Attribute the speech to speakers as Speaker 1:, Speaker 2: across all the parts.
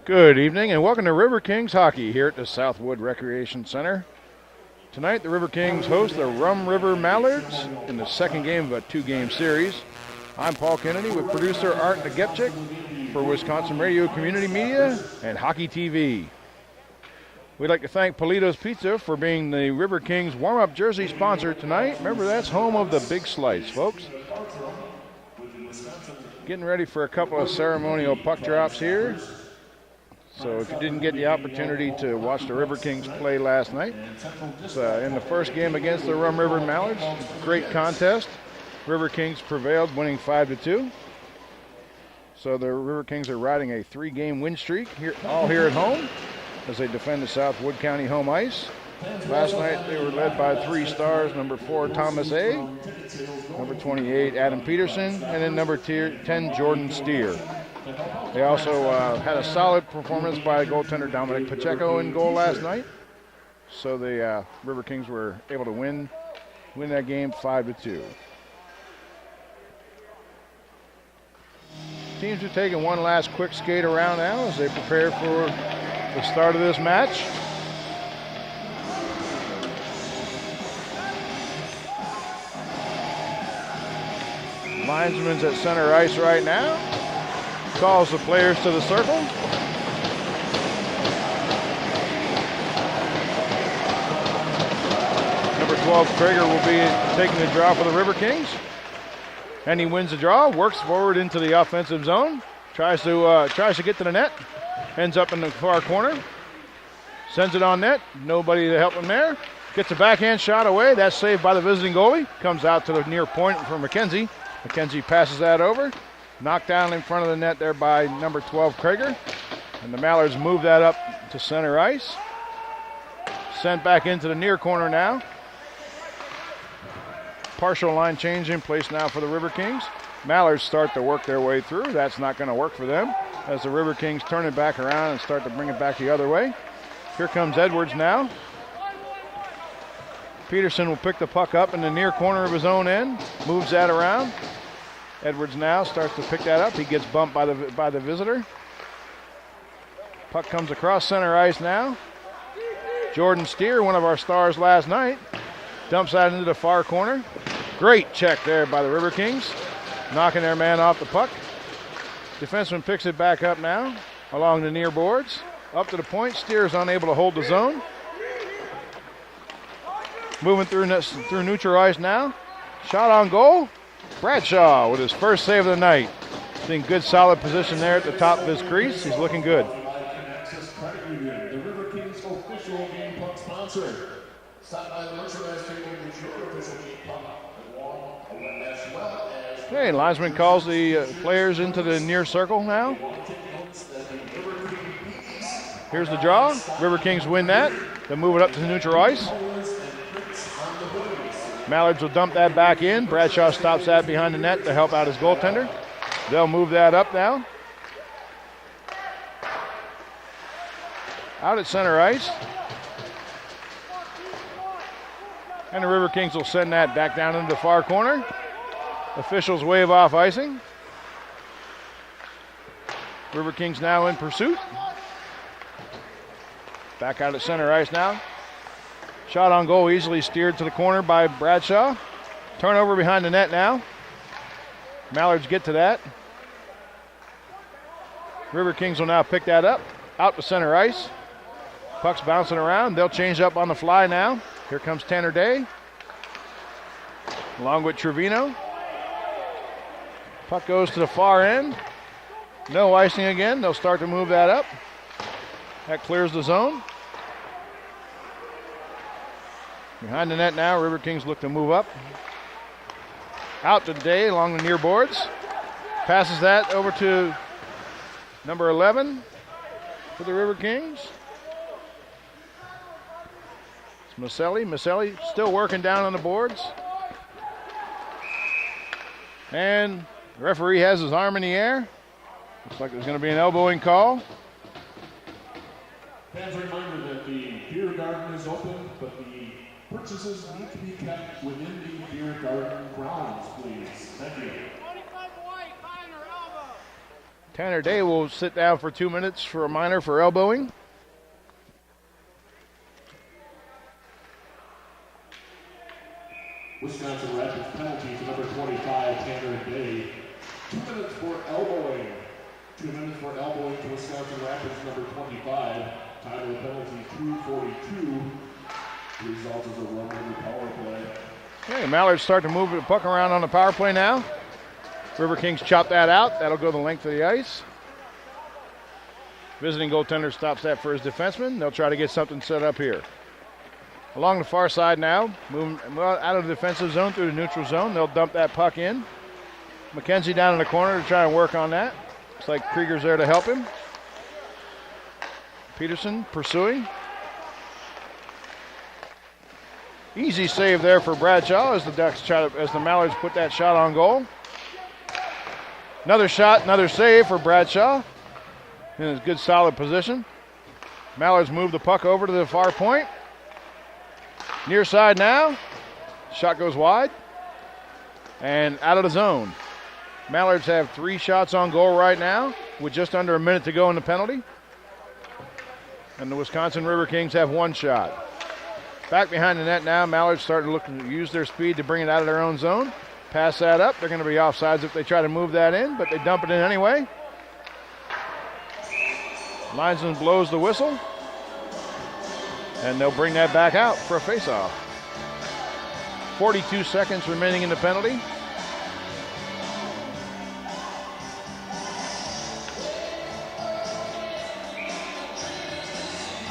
Speaker 1: Good evening and welcome to Riverkings Hockey here at the Southwood Recreation Center. Tonight the Riverkings host the Rum River Mallards in the second game of a two-game series. I'm Paul Kennedy with producer Art Nagepchik for Wisconsin Radio Community Media and Hockey TV. We'd like to thank Polito's Pizza for being the Riverkings warm-up jersey sponsor tonight. Remember, that's home of the big slice, folks. Getting ready for a couple of ceremonial puck drops here. So if you didn't get the opportunity to watch the Riverkings play last night, in the first game against the Rum River Mallards, great contest. Riverkings prevailed, winning 5-2. So the Riverkings are riding a three-game win streak all here at home as they defend the Southwood County home ice. Last night they were led by three stars, number 4 Thomas A., number 28 Adam Peterson, and then number 10 Jordan Steer. They also had a solid performance by goaltender Dominic Pacheco in goal last night. So the Riverkings were able to win that game 5-2. Teams are taking one last quick skate around now as they prepare for the start of this match. Linesman's at center ice right now. Calls the players to the circle. Number 12, Krager, will be taking the draw for the Riverkings. And he wins the draw, works forward into the offensive zone, tries to get to the net, ends up in the far corner, sends it on net, nobody to help him there. Gets a backhand shot away, that's saved by the visiting goalie. Comes out to the near point for McKenzie. McKenzie passes that over. Knocked down in front of the net there by number 12, Krager. And the Mallards move that up to center ice. Sent back into the near corner now. Partial line change in place now for the Riverkings. Mallards start to work their way through. That's not going to work for them as the Riverkings turn it back around and start to bring it back the other way. Here comes Edwards now. Peterson will pick the puck up in the near corner of his own end. Moves that around. Edwards now starts to pick that up. He gets bumped by the visitor. Puck comes across center ice now. Jordan Steer, one of our stars last night, dumps that into the far corner. Great check there by the Riverkings, knocking their man off the puck. Defenseman picks it back up now along the near boards. Up to the point. Steer is unable to hold the zone. Moving through neutral ice now. Shot on goal. Bradshaw with his first save of the night. He's in good solid position there at the top of his crease. He's looking good.
Speaker 2: The Riverkings official game puck sponsor. Stop by the merchandise table with your official game puck. As well as
Speaker 1: Okay, linesman calls the players into the near circle now. Here's the draw. Riverkings win that. They move it up to neutral ice. Mallards will dump that back in. Bradshaw stops that behind the net to help out his goaltender. They'll move that up now. Out at center ice. And the Riverkings will send that back down into the far corner. Officials wave off icing. Riverkings now in pursuit. Back out at center ice now. Shot on goal easily steered to the corner by Bradshaw. Turnover behind the net now. Mallards get to that. Riverkings will now pick that up. Out to center ice. Puck's bouncing around. They'll change up on the fly now. Here comes Tanner Day. Along with Trevino. Puck goes to the far end. No icing again. They'll start to move that up. That clears the zone. Behind the net now, Riverkings look to move up. Out to Day along the near boards. Passes that over to number 11 for the Riverkings. It's Maselli. Maselli still working down on the boards. And the referee has his arm in the air. Looks like there's going to be an elbowing call.
Speaker 2: fans reminder that the beer garden is open, but the purchases need to be kept within the beer garden grounds, please. Thank you.
Speaker 3: 25 white, behind her elbow.
Speaker 1: Tanner Day will sit down for 2 minutes for a minor for elbowing.
Speaker 2: Wisconsin Rapids penalty to number 25, Tanner Day. 2 minutes for elbowing. 2 minutes for elbowing to Wisconsin Rapids, number 25. Time of the penalty, 2:42. Result is a run-over power play.
Speaker 1: Okay, Mallards start to move the puck around on the power play now. Riverkings chop that out. That'll go the length of the ice. Visiting goaltender stops that for his defenseman. They'll try to get something set up here. Along the far side now, moving out of the defensive zone through the neutral zone. They'll dump that puck in. McKenzie down in the corner to try and work on that. Looks like Krieger's there to help him. Peterson pursuing. Easy save there for Bradshaw as the Ducks as the Mallards put that shot on goal. Another shot, another save for Bradshaw in a good solid position. Mallards move the puck over to the far point. Near side now. Shot goes wide and out of the zone. Mallards have 3 shots on goal right now with just under a minute to go in the penalty. And the Wisconsin Riverkings have 1 shot. Back behind the net now. Mallards starting to look to use their speed to bring it out of their own zone. Pass that up. They're going to be offsides if they try to move that in, but they dump it in anyway. Linesman blows the whistle. And they'll bring that back out for a faceoff. 42 seconds remaining in the penalty.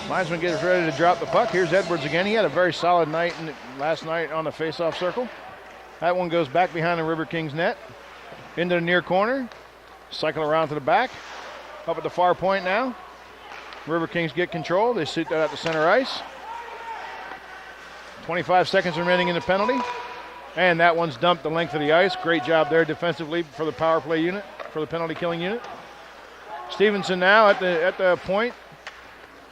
Speaker 1: Linesman gets ready to drop the puck. Here's Edwards again. He had a very solid night last night on the faceoff circle. That one goes back behind the Riverkings net. Into the near corner. Cycle around to the back. Up at the far point now. Riverkings get control. They shoot that at the center ice. 25 seconds remaining in the penalty. And that one's dumped the length of the ice. Great job there defensively for the power play unit, for the penalty killing unit. Stevenson now at the point.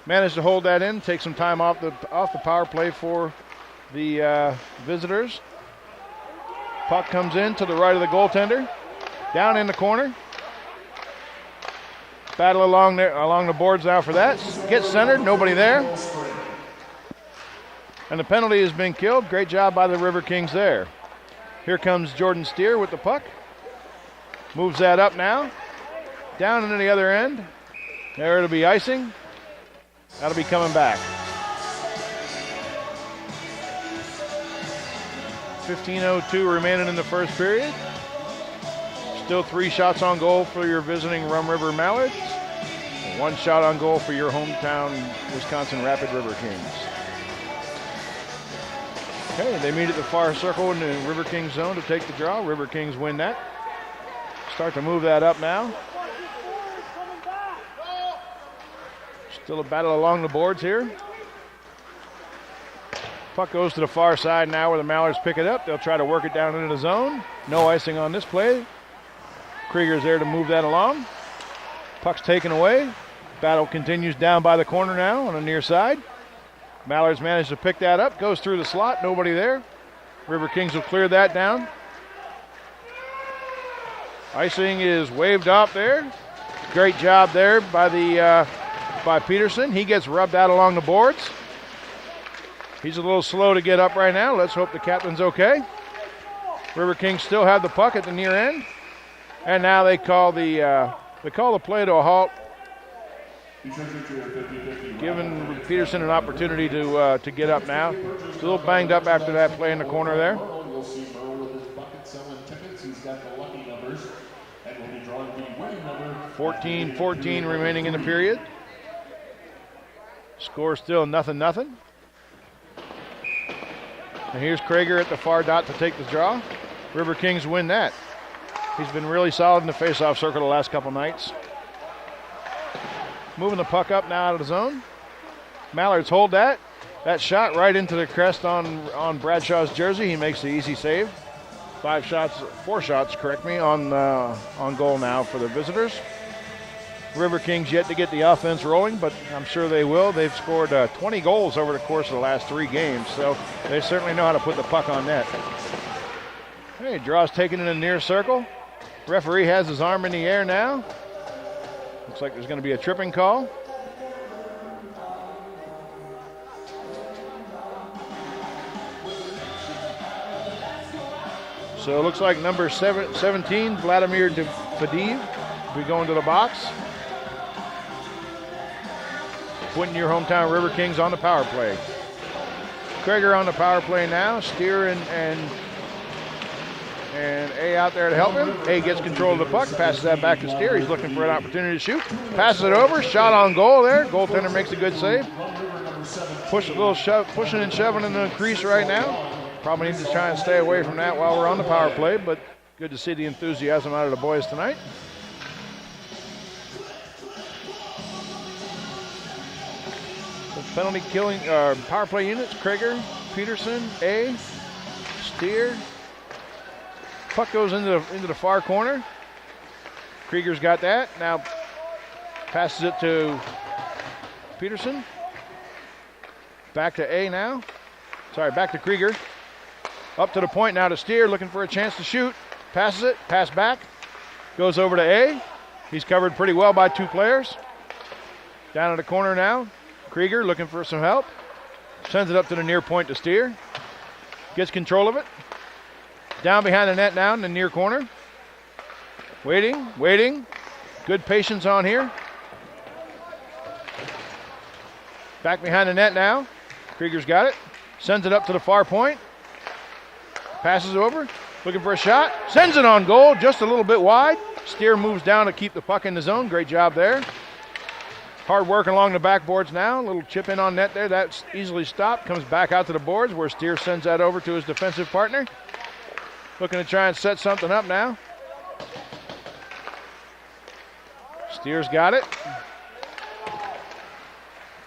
Speaker 1: Managed to hold that in, take some time off the power play for the visitors. Puck comes in to the right of the goaltender. Down in the corner. Battle along the boards now for that. Gets centered, nobody there. And the penalty has been killed. Great job by the Riverkings there. Here comes Jordan Steer with the puck. Moves that up now. Down into the other end. There it'll be icing. That'll be coming back. 15:02 remaining in the first period. Still 3 shots on goal for your visiting Rum River Mallards. 1 shot on goal for your hometown Wisconsin Rapid Riverkings. Okay, they meet at the far circle in the Riverkings zone to take the draw. Riverkings win that. Start to move that up now. Still a battle along the boards here. Puck goes to the far side now where the Mallards pick it up. They'll try to work it down into the zone. No icing on this play. Krieger's there to move that along. Puck's taken away. Battle continues down by the corner now on the near side. Mallards managed to pick that up. Goes through the slot. Nobody there. Riverkings will clear that down. Icing is waved off there. Great job there by Peterson. He gets rubbed out along the boards. He's a little slow to get up right now. Let's hope the captain's okay. Riverkings still have the puck at the near end. And now they call the play to a halt, giving Peterson an opportunity to get up now. He's a little banged up after that play in the corner there. 14-14 remaining in the period. Score still 0-0. And here's Krieger at the far dot to take the draw. Riverkings win that. He's been really solid in the faceoff circle the last couple nights. Moving the puck up now out of the zone. Mallards hold that. That shot right into the crest on Bradshaw's jersey. He makes the easy save. 4 shots, on goal now for the visitors. Riverkings yet to get the offense rolling, but I'm sure they will. They've scored 20 goals over the course of the last 3 games, so they certainly know how to put the puck on net. Hey, draw's taken in the near circle. Referee has his arm in the air now. Looks like there's going to be a tripping call. So it looks like number 17, Vladimir Fadiv, will be going to the box. Putting your hometown Riverkings on the power play. Krieger on the power play now. Steer and A out there to help him. A gets control of the puck, passes that back to Steer. He's looking for an opportunity to shoot. Passes it over, shot on goal there. Goaltender makes a good save. Pushing and shoving in the crease right now. Probably need to try and stay away from that while we're on the power play, but good to see the enthusiasm out of the boys tonight. The penalty killing power play units: Krieger, Peterson, A, Steer. Puck goes into the far corner. Krieger's got that. Now passes it to Peterson. Back to A now. Sorry, back to Krieger. Up to the point now to Steer, looking for a chance to shoot. Passes it, pass back. Goes over to A. He's covered pretty well by two players. Down in the corner now. Krieger looking for some help. Sends it up to the near point to Steer. Gets control of it. Down behind the net now in the near corner. Waiting. Good patience on here. Back behind the net now. Krieger's got it. Sends it up to the far point. Passes over. Looking for a shot. Sends it on goal. Just a little bit wide. Steer moves down to keep the puck in the zone. Great job there. Hard work along the backboards now. A little chip in on net there. That's easily stopped. Comes back out to the boards where Steer sends that over to his defensive partner. Looking to try and set something up now. Steer's got it.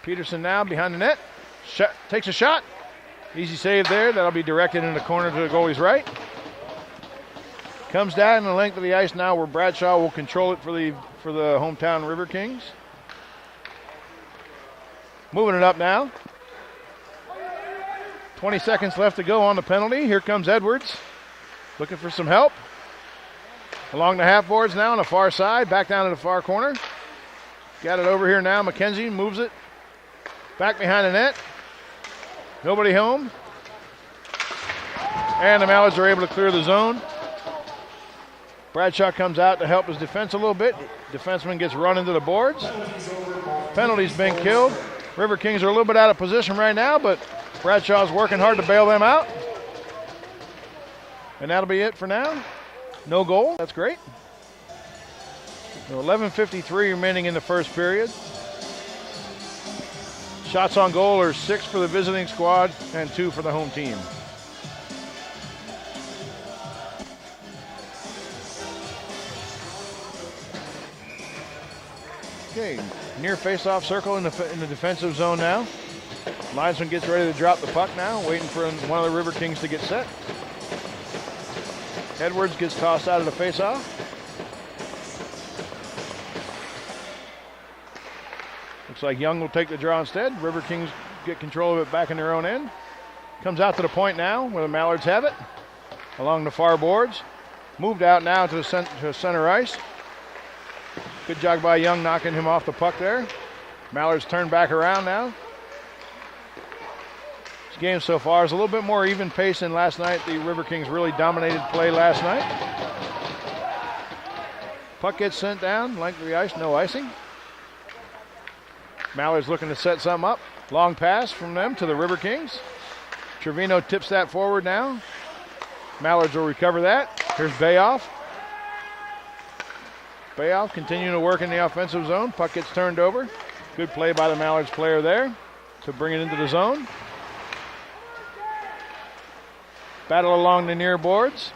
Speaker 1: Peterson now behind the net. Takes a shot. Easy save there. That'll be directed in the corner to the goalie's right. Comes down the length of the ice now where Bradshaw will control it for the hometown Riverkings. Moving it up now. 20 seconds left to go on the penalty. Here comes Edwards. Looking for some help. Along the half boards now on the far side. Back down to the far corner. Got it over here now. McKenzie moves it. Back behind the net. Nobody home. And the Mallards are able to clear the zone. Bradshaw comes out to help his defense a little bit. Defenseman gets run into the boards. Penalty's been killed. Riverkings are a little bit out of position right now, but Bradshaw's working hard to bail them out. And that'll be it for now. No goal. That's great. So 11:53 remaining in the first period. Shots on goal are 6 for the visiting squad and 2 for the home team. Okay, near face-off circle in the defensive zone now. Linesman gets ready to drop the puck now, waiting for one of the Riverkings to get set. Edwards gets tossed out of the face-off. Looks like Young will take the draw instead. Riverkings get control of it back in their own end. Comes out to the point now where the Mallards have it. Along the far boards. Moved out now to the center ice. Good job by Young knocking him off the puck there. Mallards turn back around now. This game so far is a little bit more even pace than last night. The Riverkings really dominated play last night. Puck gets sent down, length of the ice, no icing. Mallards looking to set something up. Long pass from them to the Riverkings. Trevino tips that forward now. Mallards will recover that. Here's Bayoff. Bayoff continuing to work in the offensive zone. Puck gets turned over. Good play by the Mallards player there to bring it into the zone. Battle along the near boards.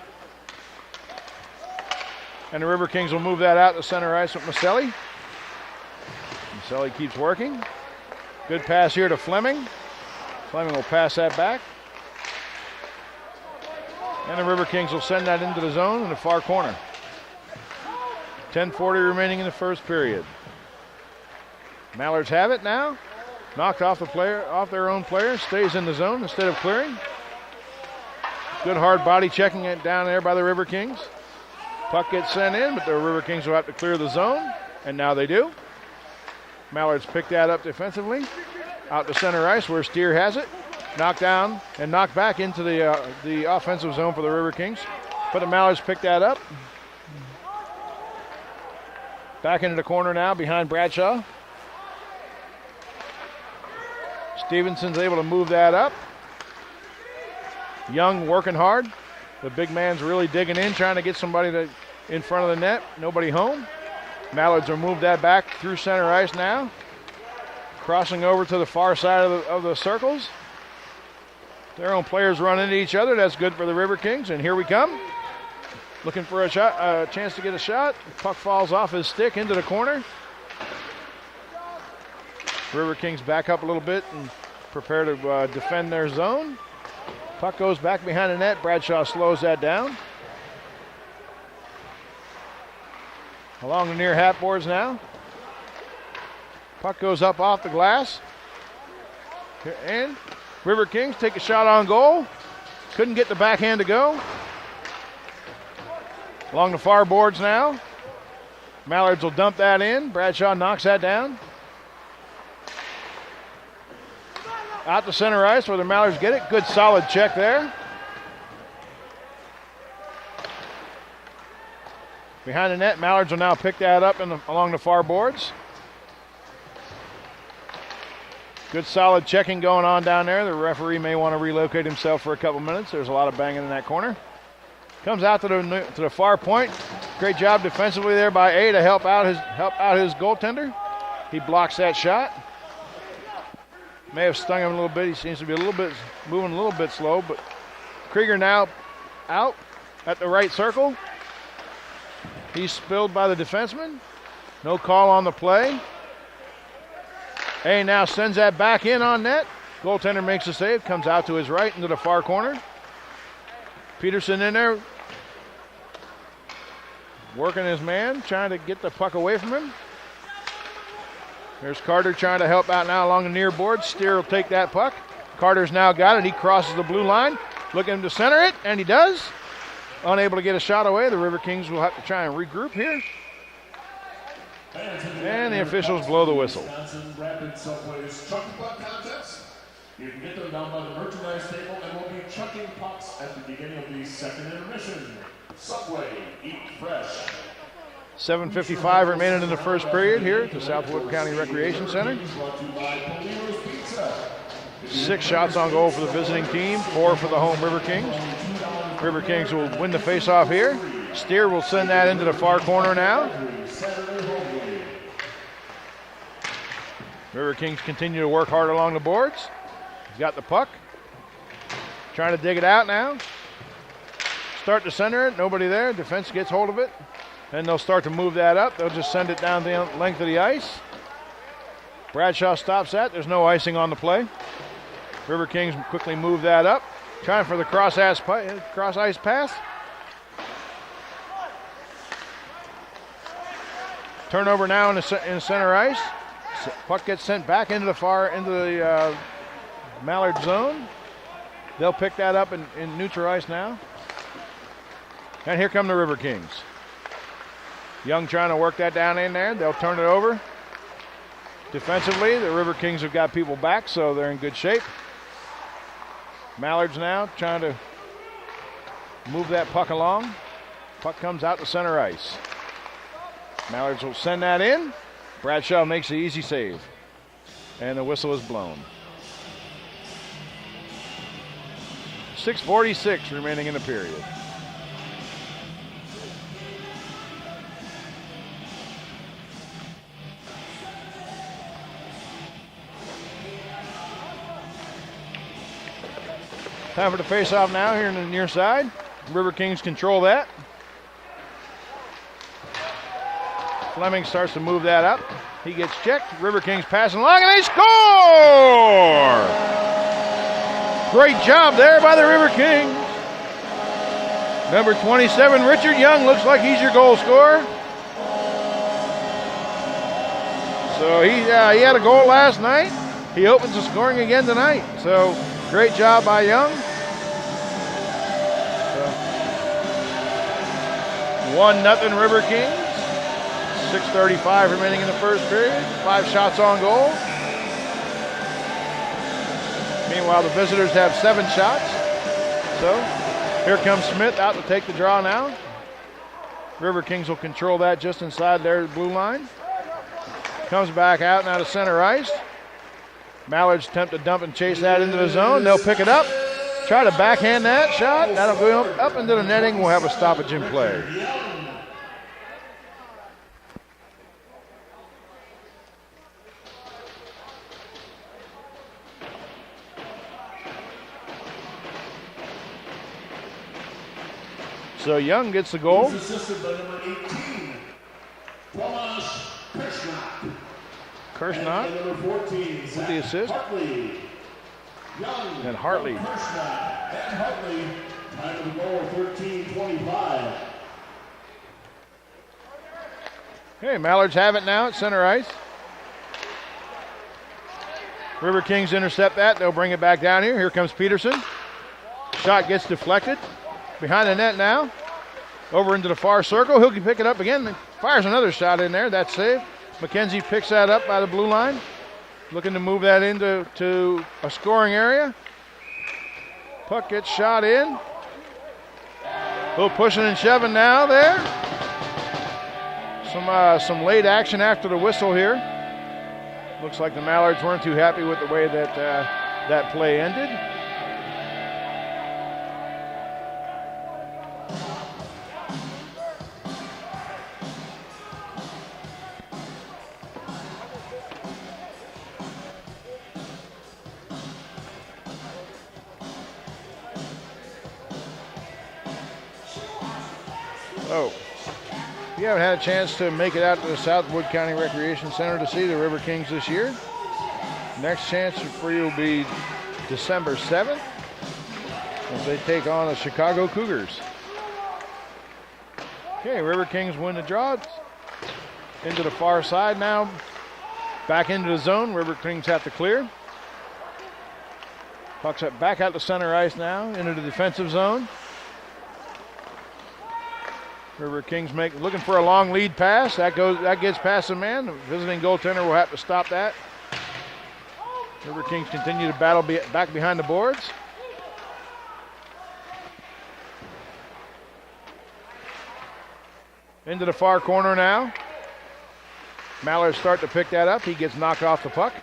Speaker 1: And the Riverkings will move that out to center ice with Maselli. Maselli keeps working. Good pass here to Fleming. Fleming will pass that back. And the Riverkings will send that into the zone in the far corner. 10:40 remaining in the first period. Mallards have it now. Knocked off their own player. Stays in the zone instead of clearing. Good hard body checking it down there by the Riverkings. Puck gets sent in, but the Riverkings will have to clear the zone. And now they do. Mallards pick that up defensively. Out to center ice where Steer has it. Knocked down and knocked back into the offensive zone for the River Kings. But the Mallards pick that up. Back into the corner now behind Bradshaw. Stevenson's able to move that up. Young working hard. The big man's really digging in, trying to get somebody in front of the net. Nobody home. Mallards will move that back through center ice now. Crossing over to the far side of the circles. Their own players run into each other. That's good for the River Kings. And here we come. Looking for a chance to get a shot. Puck falls off his stick into the corner. River Kings back up a little bit and prepare to defend their zone. Puck goes back behind the net. Bradshaw slows that down. Along the near half boards now. Puck goes up off the glass. And River Kings take a shot on goal. Couldn't get the backhand to go. Along the far boards now. Mallards will dump that in. Bradshaw knocks that down. Out to center ice where the Mallards get it. Good solid check there. Behind the net, Mallards will now pick that up along the far boards. Good solid checking going on down there. The referee may want to relocate himself for a couple minutes. There's a lot of banging in that corner. Comes out to the far point. Great job defensively there by A to help out his goaltender. He blocks that shot. May have stung him a little bit. He seems to be moving a little bit slow, but Krieger now out at the right circle. He's spilled by the defenseman. No call on the play. A now sends that back in on net. Goaltender makes a save, comes out to his right into the far corner. Peterson in there working his man, trying to get the puck away from him. There's Carter trying to help out now along the near board. Steer will take that puck. Carter's now got it. He crosses the blue line, looking to center it, and he does. Unable to get a shot away. The River Kings will have to try and regroup here. And the officials blow the whistle.
Speaker 2: You can get them down by the merchandise table, and we'll be chucking pucks at the beginning of the second intermission. Subway, eat fresh.
Speaker 1: 7:55 remaining in the first period here at the Southwood County Recreation Center. 6 shots on goal for the visiting team, 4 for the home River Kings. River Kings will win the face-off here. Steer will send that into the far corner now. River Kings continue to work hard along the boards. He's got the puck. Trying to dig it out now. Start to center it. Nobody there. Defense gets hold of it. Then they'll start to move that up. They'll just send it down the length of the ice. Bradshaw stops that. There's no icing on the play. River Kings quickly move that up. Trying for the cross ice pass. Turnover now in the center ice. Puck gets sent back into the Mallard zone. They'll pick that up in neutral ice now. And here come the River Kings. Young trying to work that down in there. They'll turn it over. Defensively, the River Kings have got people back, so they're in good shape. Mallards now trying to move that puck along. Puck comes out to center ice. Mallards will send that in. Bradshaw makes the easy save. And the whistle is blown. 6:46 remaining in the period. Time for the face-off now here in the near side. River Kings control that. Fleming starts to move that up. He gets checked. River Kings passing along, and they score! Great job there by the River Kings. Number 27, Richard Young, looks like he's your goal scorer. So he had a goal last night. He opens the scoring again tonight. So great job by Young. 1-0 River Kings. 6:35 remaining in the first period. 5 shots on goal. Meanwhile, the visitors have 7 shots. So here comes Smith out to take the draw now. Riverkings will control that just inside their blue line. Comes back out now to center ice. Mallards attempt to dump and chase that into the zone. They'll pick it up. Try to backhand that shot. That'll go up into the netting. We'll have a stoppage in play. So Young gets the goal.
Speaker 2: He's assisted by number 18, Tomas
Speaker 1: Kirschnott
Speaker 2: and number 14,
Speaker 1: with the assist.
Speaker 2: Hartley. Young
Speaker 1: And Hartley.
Speaker 2: Kirschnott and Hartley. Time of the goal, 13:25.
Speaker 1: Okay, Mallards have it now at center ice. Riverkings intercept that. They'll bring it back down here. Here comes Peterson. Shot gets deflected. Behind the net now. Over into the far circle. He'll pick it up again. Fires another shot in there. That's saved. McKenzie picks that up by the blue line. Looking to move that into a scoring area. Puck gets shot in. A little pushing and shoving now there. Some late action after the whistle here. Looks like the Mallards weren't too happy with the way that that play ended. Oh, if you haven't had a chance to make it out to the Southwood County Recreation Center to see the Riverkings this year, next chance for you will be December 7th as they take on the Chicago Cougars. Okay, Riverkings win the draw. Into the far side now. Back into the zone. Riverkings have to clear. Puck's up back out to center ice now into the defensive zone. Riverkings looking for a long lead pass. That gets past the man. The visiting goaltender will have to stop that. Riverkings continue to battle back behind the boards. Into the far corner now. Mallards start to pick that up. He gets knocked off the puck.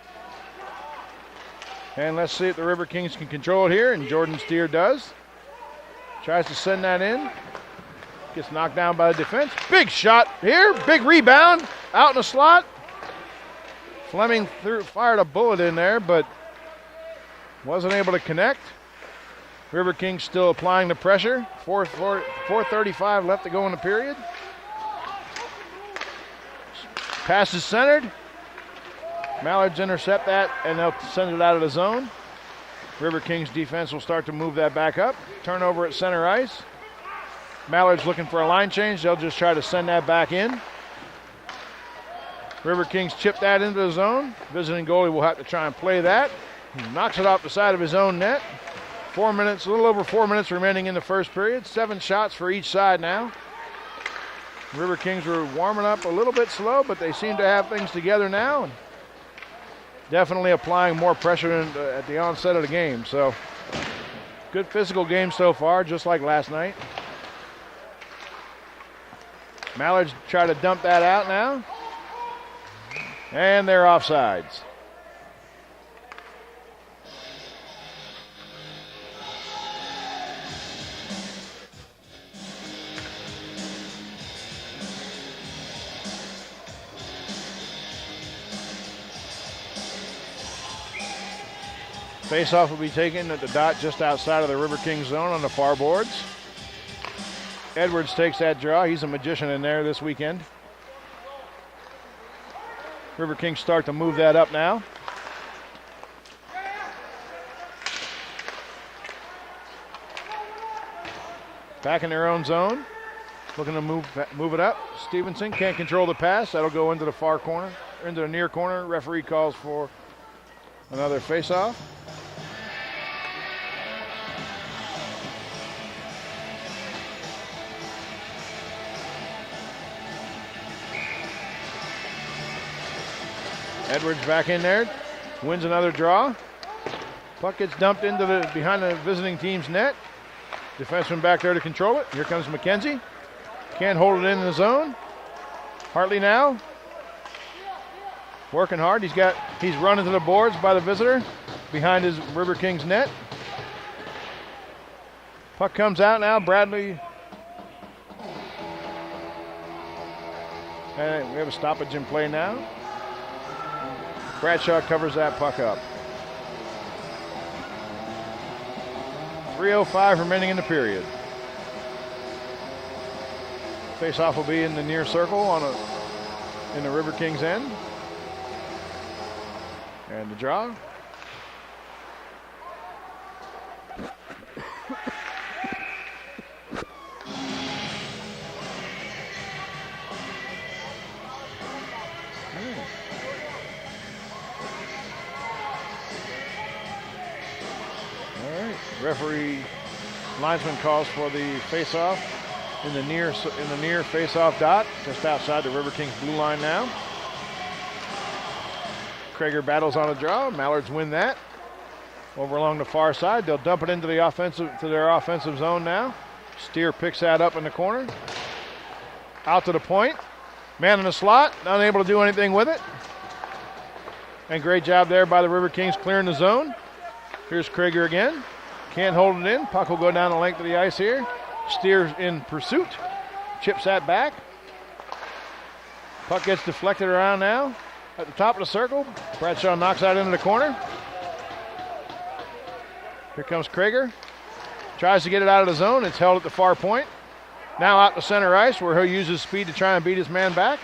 Speaker 1: And let's see if the Riverkings can control it here, and Jordan Steer does. Tries to send that in. Gets knocked down by the defense. Big shot here. Big rebound. Out in the slot. Fleming fired a bullet in there, but wasn't able to connect. Riverkings still applying the pressure. 4:35 left to go in the period. Pass is centered. Mallards intercept that, and they'll send it out of the zone. Riverkings defense will start to move that back up. Turnover at center ice. Mallards looking for a line change. They'll just try to send that back in. Riverkings chip that into the zone. Visiting goalie will have to try and play that. He knocks it off the side of his own net. 4 minutes, a little over 4 minutes remaining in the first period. 7 shots for each side now. Riverkings were warming up a little bit slow, but they seem to have things together now. And definitely applying more pressure at the onset of the game. So, good physical game so far, just like last night. Mallards try to dump that out now. And they're offsides. Face-off will be taken at the dot just outside of the Riverkings zone on the far boards. Edwards takes that draw. He's a magician in there this weekend. Riverkings start to move that up now. Back in their own zone. Looking to move it up. Stevenson can't control the pass. That'll go into the far corner, into the near corner. Referee calls for another face-off. Edwards back in there, wins another draw. Puck gets dumped into behind the visiting team's net. Defenseman back there to control it. Here comes McKenzie. Can't hold it in the zone. Hartley now working hard. He's running to the boards by the visitor behind his Riverkings net. Puck comes out now. Bradley. And we have a stoppage in play now. Bradshaw covers that puck up. 3:05 remaining in the period. Face-off will be in the near circle in the Riverkings end. And the draw. Referee linesman calls for the face-off in the near face-off dot, just outside the Riverkings blue line now. Krager battles on a draw. Mallards win that. Over along the far side, they'll dump it into their offensive zone now. Steer picks that up in the corner. Out to the point. Man in the slot, unable to do anything with it. And great job there by the Riverkings clearing the zone. Here's Krager again. Can't hold it in. Puck will go down the length of the ice here. Steers in pursuit. Chips that back. Puck gets deflected around now. At the top of the circle. Bradshaw knocks that into the corner. Here comes Krager. Tries to get it out of the zone. It's held at the far point. Now out to center ice where he'll use his speed to try and beat his man back.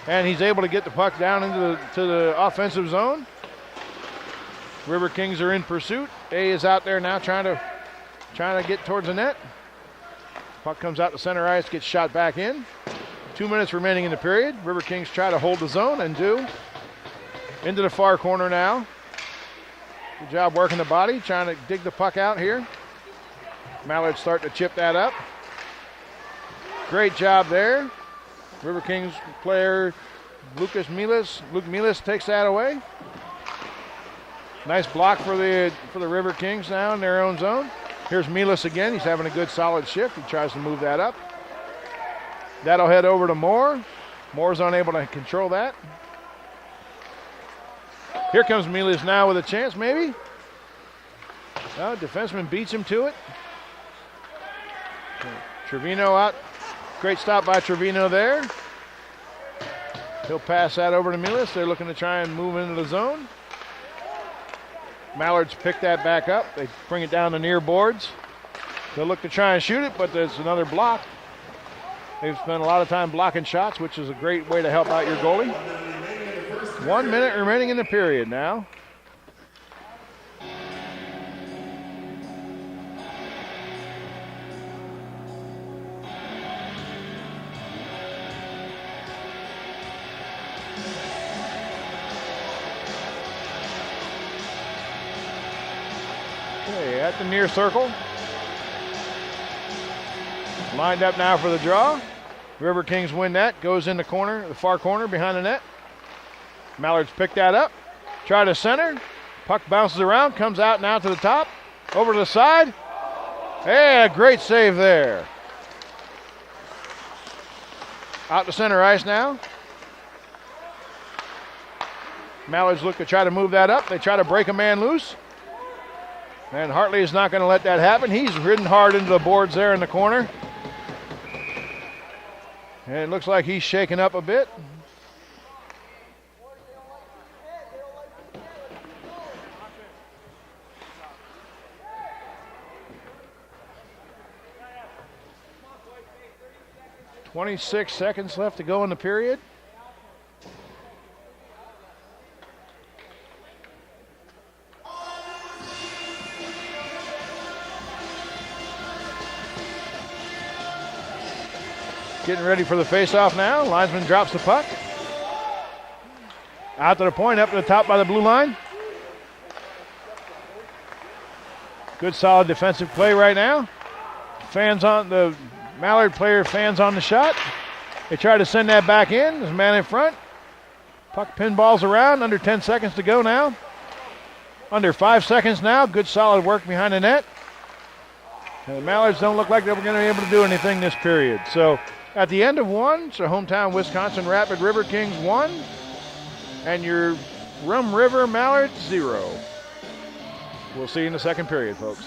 Speaker 1: And he's able to get the puck down into the offensive zone. Riverkings are in pursuit. A is out there now trying to get towards the net. Puck comes out to center ice, gets shot back in. 2 minutes remaining in the period. Riverkings try to hold the zone and do. Into the far corner now. Good job working the body, trying to dig the puck out here. Mallards start to chip that up. Great job there. Riverkings player Luke Milas takes that away. Nice block for the Riverkings now in their own zone. Here's Milas again. He's having a good solid shift. He tries to move that up. That'll head over to Moore. Moore's unable to control that. Here comes Milas now with a chance, maybe. No, defenseman beats him to it. Trevino out. Great stop by Trevino there. He'll pass that over to Milas. They're looking to try and move into the zone. Mallards pick that back up. They bring it down the near boards. They'll look to try and shoot it, but there's another block. They've spent a lot of time blocking shots, which is a great way to help out your goalie. 1 minute remaining in the period now. Okay, at the near circle. Lined up now for the draw. Riverkings win that. Goes in the corner, the far corner behind the net. Mallards pick that up. Try to center. Puck bounces around, comes out now to the top. Over to the side. Hey, a great save there. Out to center ice now. Mallards look to try to move that up. They try to break a man loose. And Hartley is not going to let that happen. He's ridden hard into the boards there in the corner. And it looks like he's shaken up a bit. .26 seconds left to go in the period. Getting ready for the face-off now. Linesman drops the puck. Out to the point, up to the top by the blue line. Good solid defensive play right now. Fans on the Mallard player, fans on the shot. They try to send that back in. There's a man in front. Puck pinballs around, under 10 seconds to go now. Under 5 seconds now, good solid work behind the net. And the Mallards don't look like they were going to be able to do anything this period. So at the end of one, so hometown Wisconsin Rapid Riverkings 1, and your Rum River Mallards 0. We'll see you in the second period, folks.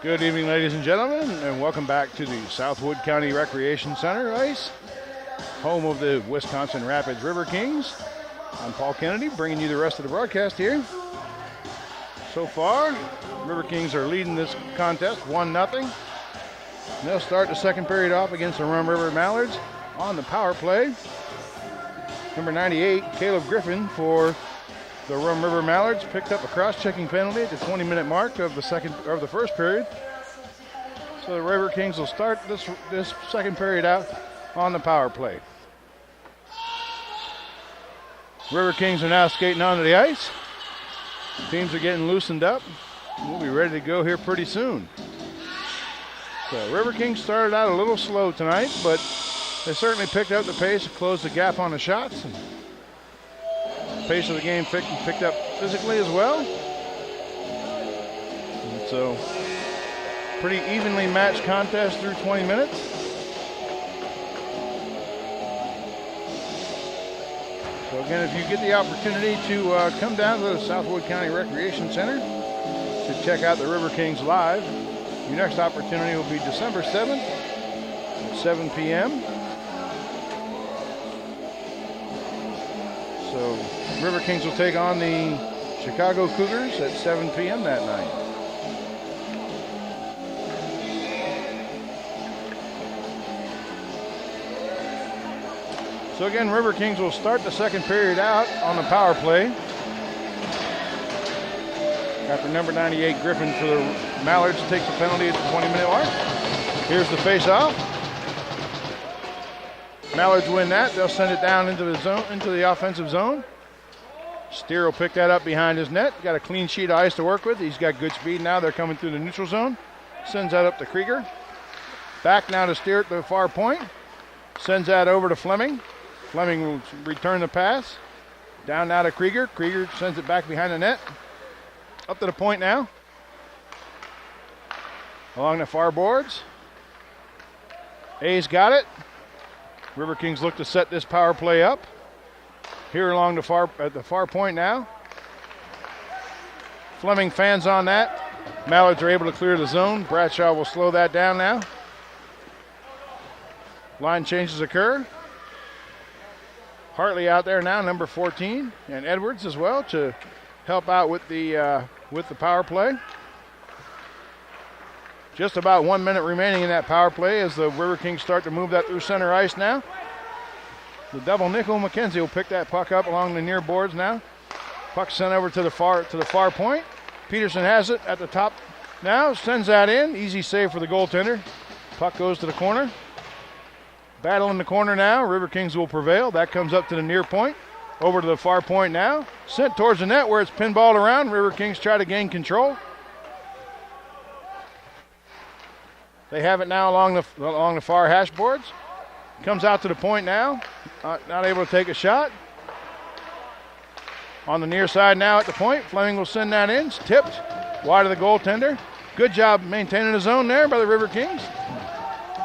Speaker 1: Good evening, ladies and gentlemen, and welcome back to the Southwood County Recreation Center ice, home of the Wisconsin Rapids Riverkings. I'm Paul Kennedy, bringing you the rest of the broadcast here. So far, Riverkings are leading this contest 1-0. And they'll start the second period off against the Rum River Mallards on the power play. Number 98, Caleb Griffin for the Rum River Mallards picked up a cross-checking penalty at the 20-minute mark of the first period. So the Riverkings will start this second period out on the power play. Riverkings are now skating onto the ice. Teams are getting loosened up. We'll be ready to go here pretty soon. So Riverkings started out a little slow tonight, but they certainly picked up the pace and closed the gap on the shots. And the pace of the game picked up physically as well. And so pretty evenly matched contest through 20 minutes. So again, if you get the opportunity to come down to the Southwood County Recreation Center to check out the Riverkings live, your next opportunity will be December 7th at 7 p.m. So Riverkings will take on the Chicago Cougars at 7 p.m. that night. So again, Riverkings will start the second period out on the power play. After number 98, Griffin for the Mallards takes a penalty at the 20-minute mark. Here's the face-off. Mallards win that. They'll send it down into the zone, into the offensive zone. Steer will pick that up behind his net. Got a clean sheet of ice to work with. He's got good speed now. They're coming through the neutral zone. Sends that up to Krieger. Back now to Steer at the far point. Sends that over to Fleming. Fleming will return the pass. Down now to Krieger. Krieger sends it back behind the net. Up to the point now. Along the far boards. A's got it. Riverkings look to set this power play up. Here along at the far point now. Fleming fans on that. Mallards are able to clear the zone. Bradshaw will slow that down now. Line changes occur. Hartley out there now, number 14, and Edwards as well to help out with the power play. Just about 1 minute remaining in that power play as the Riverkings start to move that through center ice now. The double nickel, McKenzie will pick that puck up along the near boards now. Puck sent over to the far point. Peterson has it at the top now, sends that in. Easy save for the goaltender. Puck goes to the corner. Battle in the corner now. Riverkings will prevail. That comes up to the near point. Over to the far point now. Sent towards the net where it's pinballed around. Riverkings try to gain control. They have it now along the far hash boards. Comes out to the point now. Not able to take a shot. On the near side now at the point. Fleming will send that in. It's tipped wide of the goaltender. Good job maintaining the zone there by the Riverkings.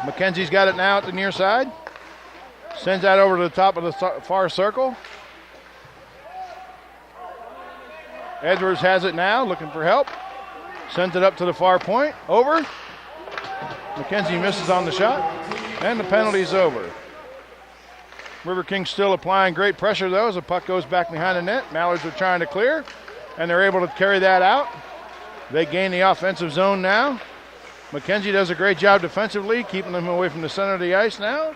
Speaker 1: McKenzie's got it now at the near side. Sends that over to the top of the far circle. Edwards has it now, looking for help. Sends it up to the far point. Over. McKenzie misses on the shot. And the penalty's over. Riverkings still applying great pressure, though, as the puck goes back behind the net. Mallards are trying to clear, and they're able to carry that out. They gain the offensive zone now. McKenzie does a great job defensively, keeping them away from the center of the ice now.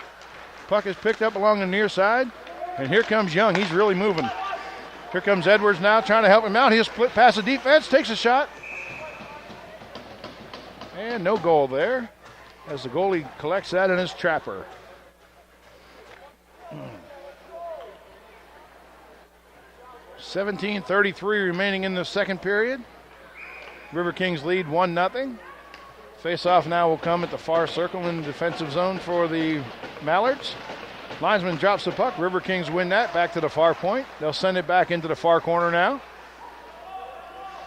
Speaker 1: Puck is picked up along the near side, and here comes Young. He's really moving. Here comes Edwards now trying to help him out. He'll split past the defense, takes a shot. And no goal there, as the goalie collects that in his trapper. .17:33 remaining in the second period. Riverkings lead 1-0. Face-off now will come at the far circle in the defensive zone for the Mallards. Linesman drops the puck. Riverkings win that back to the far point. They'll send it back into the far corner now.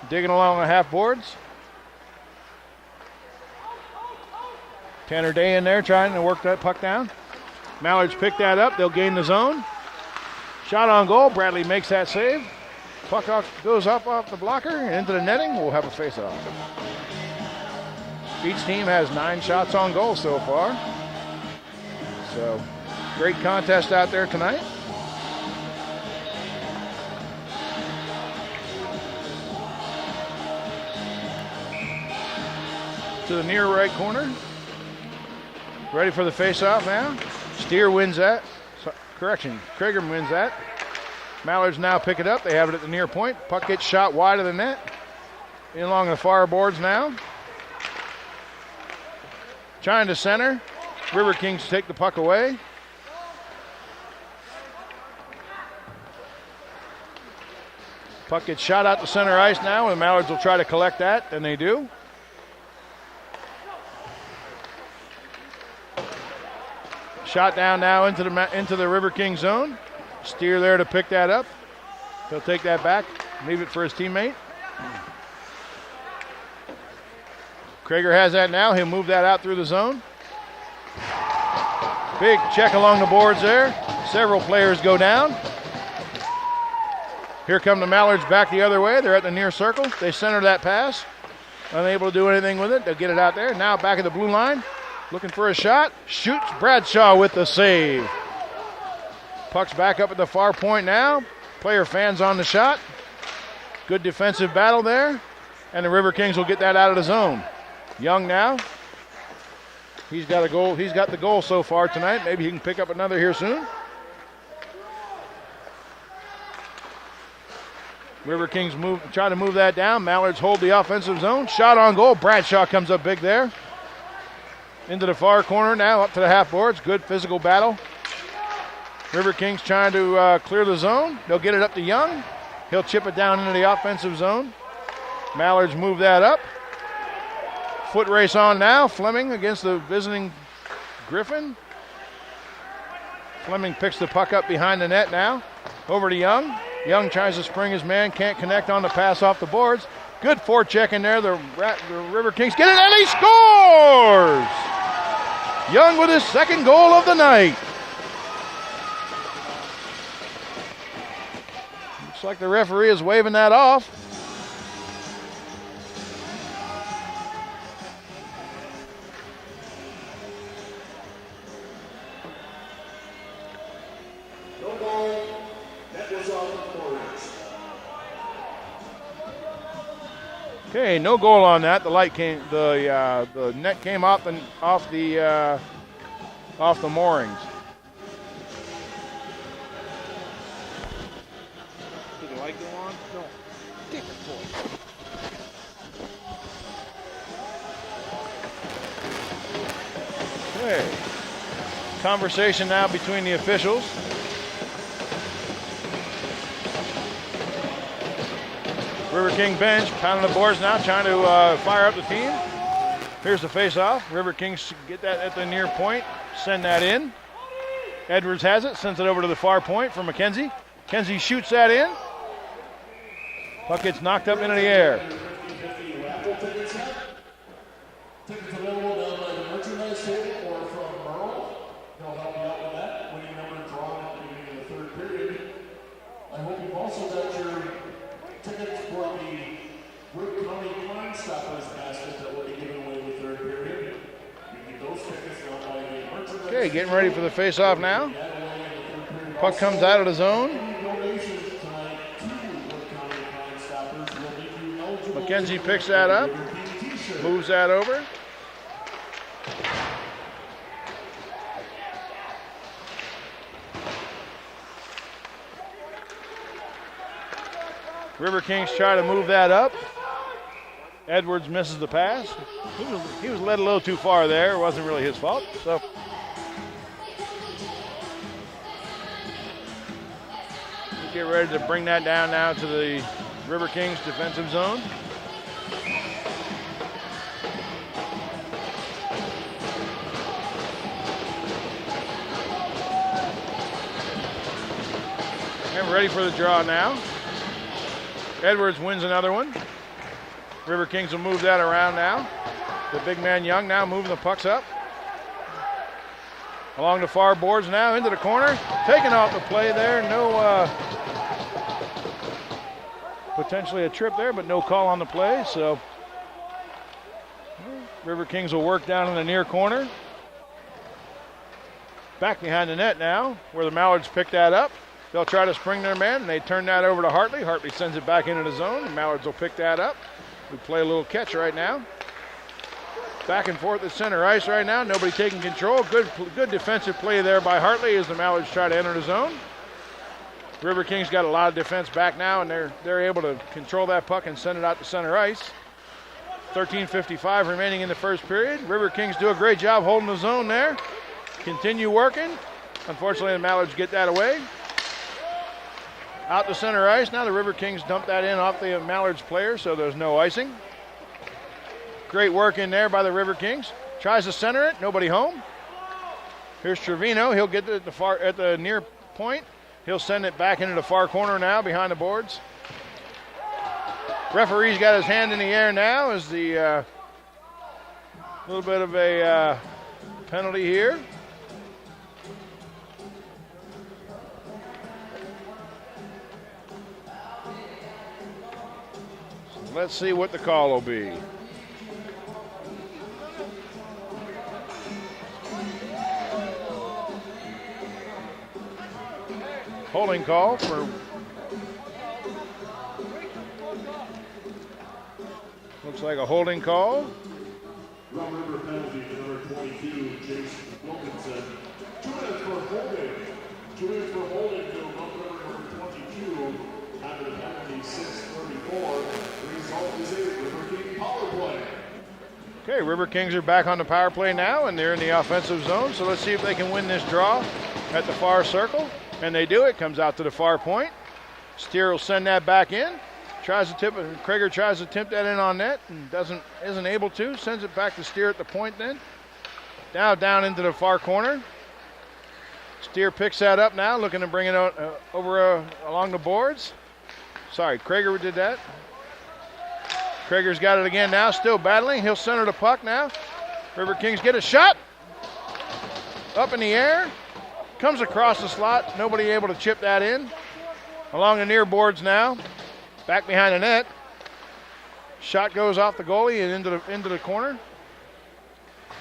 Speaker 1: Digging along the half boards. Tanner Day in there trying to work that puck down. Mallards pick that up. They'll gain the zone. Shot on goal. Bradley makes that save. Puck goes up off the blocker and into the netting. We'll have a face-off. Each team has 9 shots on goal so far. So, great contest out there tonight. To the near right corner. Ready for the face-off now. Steer wins that. Krieger wins that. Mallards now pick it up. They have it at the near point. Puck gets shot wide of the net. In along the far boards now. Trying to center. Riverkings take the puck away. Puck gets shot out to center ice now, and the Mallards will try to collect that, and they do. Shot down now into the Riverkings zone. Steer there to pick that up. He'll take that back, leave it for his teammate. Krieger has that now. He'll move that out through the zone. Big check along the boards there. Several players go down. Here come the Mallards back the other way. They're at the near circle. They center that pass. Unable to do anything with it. They'll get it out there. Now back at the blue line. Looking for a shot. Shoots Bradshaw with the save. Puck's back up at the far point now. Player fans on the shot. Good defensive battle there. And the Riverkings will get that out of the zone. Young now. He's got a goal. He's got the goal so far tonight. Maybe he can pick up another here soon. Riverkings try to move that down. Mallards hold the offensive zone. Shot on goal. Bradshaw comes up big there. Into the far corner now, up to the half boards. Good physical battle. Riverkings trying to clear the zone. They'll get it up to Young. He'll chip it down into the offensive zone. Mallards move that up. Foot race on now. Fleming against the visiting Griffin. Fleming picks the puck up behind the net now. Over to Young. Young tries to spring his man. Can't connect on the pass off the boards. Good forecheck in there. The Riverkings get it, and he scores! Young with his second goal of the night. Looks like the referee is waving that off.
Speaker 2: No goal. That was off the corners.
Speaker 1: Okay, no goal on that. The net came off the moorings. Did the light go on? No. Take it, boy. Okay. Conversation now between the officials. Riverking bench, pounding the boards now, trying to fire up the team. Here's the face-off. Riverkings get that at the near point, send that in. Edwards has it, sends it over to the far point for McKenzie. McKenzie shoots that in. Puck gets knocked up into the air.
Speaker 2: Tickets available down by the merchandise table or from Merle. They'll help you out with that. Winning number drawn at the beginning of the third period. I hope you've also got your tickets for the Wood County Crime Stoppers basket that will be given away in the third period. You get those tickets down by the merchandise.
Speaker 1: Okay, getting ready for the face-off now. Puck comes out of the zone. McKenzie picks that up, moves that over. Riverkings try to move that up. Edwards misses the pass. He was led a little too far there. It wasn't really his fault. So we'll get ready to bring that down now to the Riverkings defensive zone. And ready for the draw now. Edwards wins another one. River Kings will move that around now. The big man Young now moving the pucks up. Along the far boards now into the corner. Taking off the play there. No, potentially a trip there, but no call on the play. So River Kings will work down in the near corner. Back behind the net now, where the Mallards pick that up. They'll try to spring their man, and they turn that over to Hartley. Hartley sends it back into the zone. The Mallards will pick that up. We play a little catch right now. Back and forth at center ice right now. Nobody taking control. Good defensive play there by Hartley as the Mallards try to enter the zone. River Kings got a lot of defense back now, and they're able to control that puck and send it out to center ice. 13:55 remaining in the first period. River Kings do a great job holding the zone there. Continue working. Unfortunately, the Mallards get that away. Out to center ice. Now the River Kings dump that in off the Mallards player, so there's no icing. Great work in there by the River Kings. Tries to center it. Nobody home. Here's Trevino. He'll get it at the near point. He'll send it back into the far corner now behind the boards. Referee's got his hand in the air now as the little bit of a penalty here. So let's see what the call will be. Holding call for, looks like a holding call.
Speaker 2: Rum River penalty to number 22, Jace Wilkinson. 2 minutes for holding. 2 minutes for holding to Rum River number 22. After the penalty, 6:34. The result is a River King power play.
Speaker 1: Okay, River Kings are back on the power play now, and they're in the offensive zone. So let's see if they can win this draw at the far circle. And they do it. Comes out to the far point. Steer will send that back in. Tries to tip it. Krager tries to tip that in on net and isn't able to. Sends it back to Steer at the point then. Now down into the far corner. Steer picks that up now, looking to bring it over along the boards. Sorry, Krager did that. Krager's got it again now, still battling. He'll center the puck now. River Kings get a shot. Up in the air. Comes across the slot. Nobody able to chip that in. Along the near boards now. Back behind the net. Shot goes off the goalie and into the corner.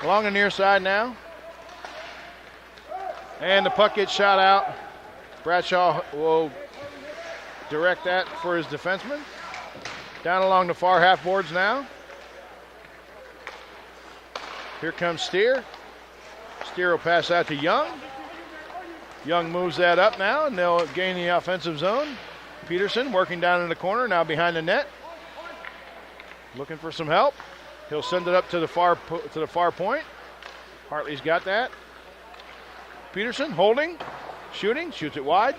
Speaker 1: Along the near side now. And the puck gets shot out. Bradshaw will direct that for his defenseman. Down along the far half boards now. Here comes Steer. Steer will pass out to Young. Young moves that up now, and they'll gain the offensive zone. Peterson working down in the corner, now behind the net. Looking for some help. He'll send it up to the far point. Hartley's got that. Peterson holding, shooting, shoots it wide.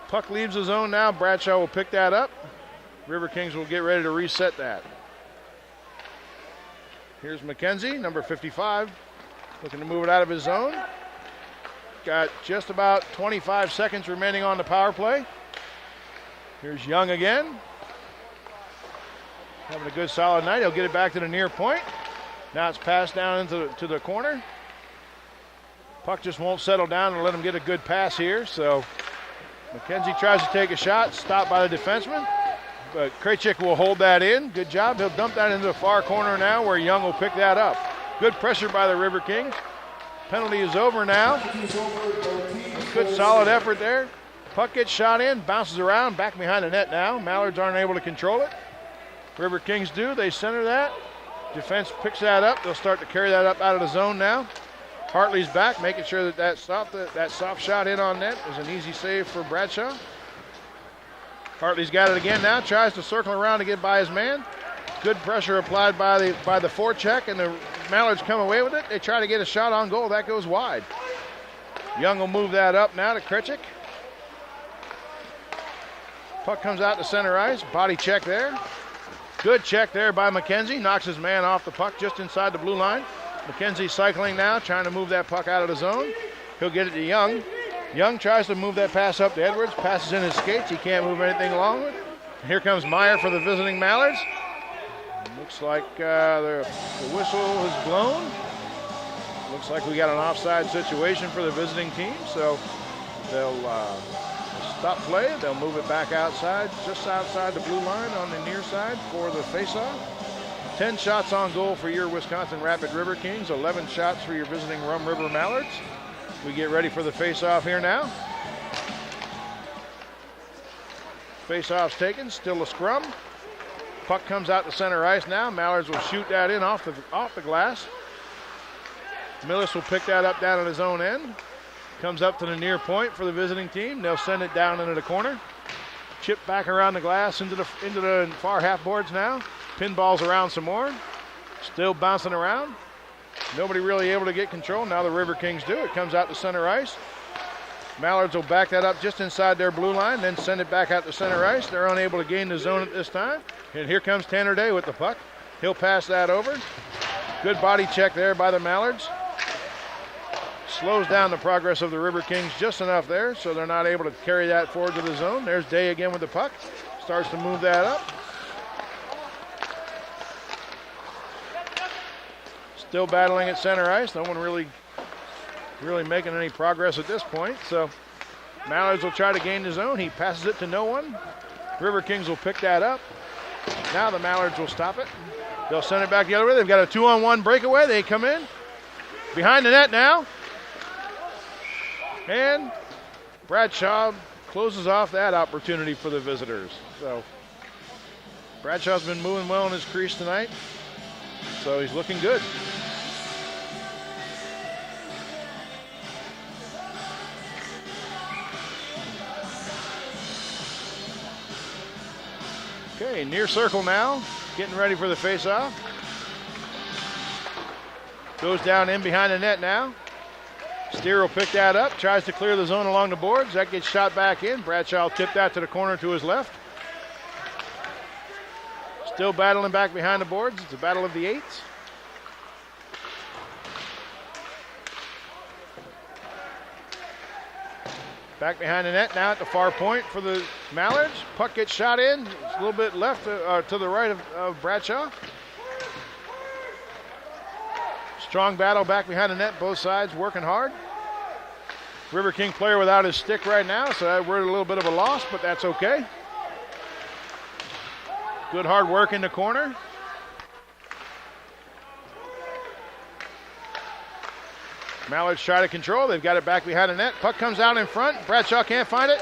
Speaker 1: Puck leaves the zone now. Bradshaw will pick that up. River Kings will get ready to reset that. Here's McKenzie, number 55, looking to move it out of his zone. Got just about 25 seconds remaining on the power play. Here's Young again. Having a good solid night. He'll get it back to the near point. Now it's passed down into the corner. Puck just won't settle down and let him get a good pass here. So McKenzie tries to take a shot, stopped by the defenseman. But Krejcik will hold that in. Good job. He'll dump that into the far corner now where Young will pick that up. Good pressure by the River Kings. Penalty is over now. Good solid effort there. Puck gets shot in, bounces around, back behind the net now. Mallards aren't able to control it. River Kings do. They center that. Defense picks that up. They'll start to carry that up out of the zone now. Hartley's back, making sure that soft shot in on net is an easy save for Bradshaw. Hartley's got it again now. Tries to circle around to get by his man. Good pressure applied by the forecheck, and the Mallards come away with it. They try to get a shot on goal. That goes wide. Young will move that up now to Krejcik. Puck comes out to center ice. Body check there. Good check there by McKenzie. Knocks his man off the puck just inside the blue line. McKenzie cycling now, trying to move that puck out of the zone. He'll get it to Young. Young tries to move that pass up to Edwards, passes in his skates. He can't move anything along with it. Here comes Meyer for the visiting Mallards. Looks like the whistle has blown. Looks like we got an offside situation for the visiting team, so they'll stop play. They'll move it back outside, just outside the blue line on the near side for the faceoff. 10 shots on goal for your Wisconsin Rapid River Kings, 11 shots for your visiting Rum River Mallards. We get ready for the faceoff here now. Faceoff's taken, still a scrum. Puck comes out to center ice now. Mallards will shoot that in off the glass. Millis will pick that up down at his own end. Comes up to the near point for the visiting team. They'll send it down into the corner. Chip back around the glass into the far half boards now. Pinballs around some more. Still bouncing around. Nobody really able to get control. Now the River Kings do. It comes out to center ice. Mallards will back that up just inside their blue line, then send it back out to center ice. They're unable to gain the zone at this time. And here comes Tanner Day with the puck. He'll pass that over. Good body check there by the Mallards. Slows down the progress of the River Kings just enough there, so they're not able to carry that forward to the zone. There's Day again with the puck. Starts to move that up. Still battling at center ice. No one really making any progress at this point. So Mallards will try to gain the zone. He passes it to no one. River Kings will pick that up. Now the Mallards will stop it. They'll send it back the other way. They've got a 2-on-1 breakaway. They come in. Behind the net now. And Bradshaw closes off that opportunity for the visitors. So Bradshaw's been moving well in his crease tonight. So he's looking good. Okay, near circle now, getting ready for the face-off. Goes down in behind the net now. Steer will pick that up, tries to clear the zone along the boards. That gets shot back in. Bradshaw will tip that to the corner to his left. Still battling back behind the boards. It's a battle of the eights. Back behind the net now at the far point for the Mallards. Puck gets shot in. It's a little bit left to the right of Bradshaw. Strong battle back behind the net, both sides working hard. River King player without his stick right now, so we're at a little bit of a loss, but that's okay. Good hard work in the corner. Mallards try to control. They've got it back behind the net. Puck comes out in front. Bradshaw can't find it.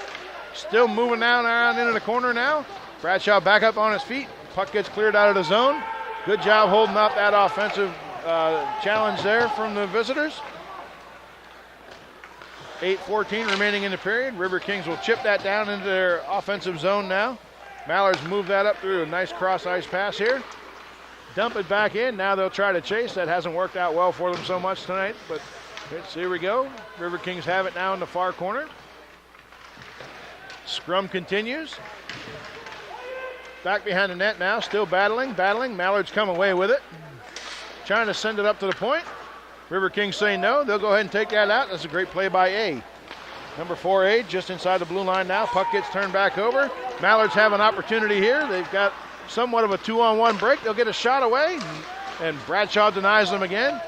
Speaker 1: Still moving down around into the corner now. Bradshaw back up on his feet. Puck gets cleared out of the zone. Good job holding up that offensive challenge there from the visitors. 8:14 remaining in the period. River Kings will chip that down into their offensive zone now. Mallards move that up through a nice cross ice pass here. Dump it back in. Now they'll try to chase. That hasn't worked out well for them so much tonight, but here we go. River Kings have it now in the far corner. Scrum continues. Back behind the net now, still battling. Mallards come away with it. Trying to send it up to the point. River Kings say no. They'll go ahead and take that out. That's a great play by A. Number 4A just inside the blue line now. Puck gets turned back over. Mallards have an opportunity here. They've got somewhat of a 2-on-1 break. They'll get a shot away, and Bradshaw denies them again.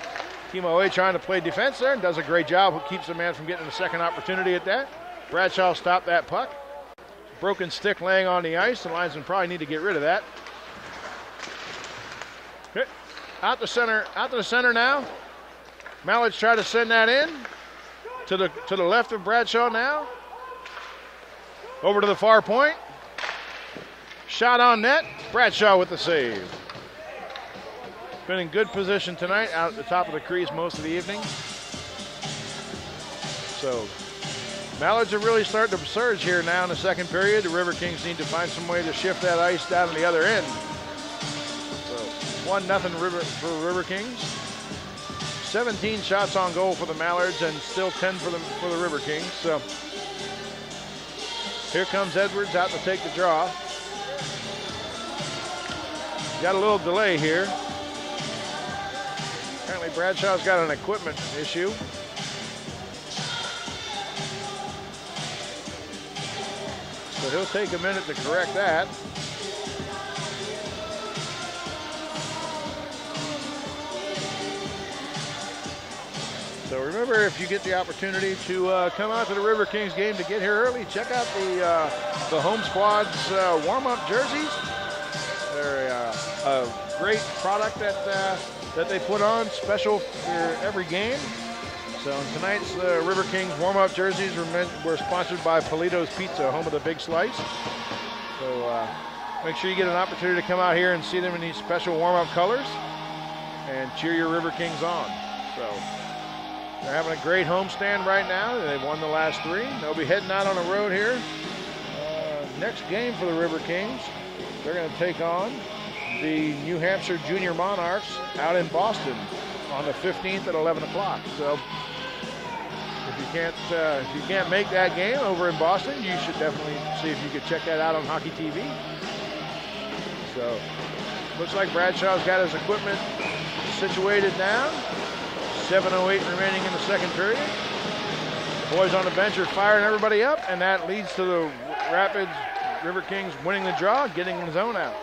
Speaker 1: Timo A trying to play defense there and does a great job. Who keeps the man from getting a second opportunity at that. Bradshaw stopped that puck. Broken stick laying on the ice. The linesmen probably need to get rid of that. Okay. Out to the center now. Mallards try to send that in to the left of Bradshaw now. Over to the far point. Shot on net. Bradshaw with the save. Been in good position tonight, out at the top of the crease most of the evening. So Mallards are really starting to surge here now in the second period. The River Kings need to find some way to shift that ice down to the other end. So 1-0 for River Kings. 17 shots on goal for the Mallards and still 10 for the River Kings. So here comes Edwards out to take the draw. Got a little delay here. Apparently Bradshaw's got an equipment issue. So he'll take a minute to correct that. So remember, if you get the opportunity to come out to the Riverkings game to get here early, check out the home squad's warm-up jerseys. They're a great product that they put on, special for every game. So tonight's Riverkings warm-up jerseys were sponsored by Polito's Pizza, home of the Big Slice. So make sure you get an opportunity to come out here and see them in these special warm-up colors and cheer your Riverkings on. So they're having a great homestand right now. They've won the last 3. They'll be heading out on the road here. Next game for the Riverkings, they're going to take on the New Hampshire Junior Monarchs out in Boston on the 15th at 11 o'clock. So if you can't make that game over in Boston, you should definitely see if you could check that out on Hockey TV. So looks like Bradshaw's got his equipment situated now. 7:08 remaining in the second period. Boys on the bench are firing everybody up, and that leads to the Rapids Riverkings winning the draw, getting the zone out.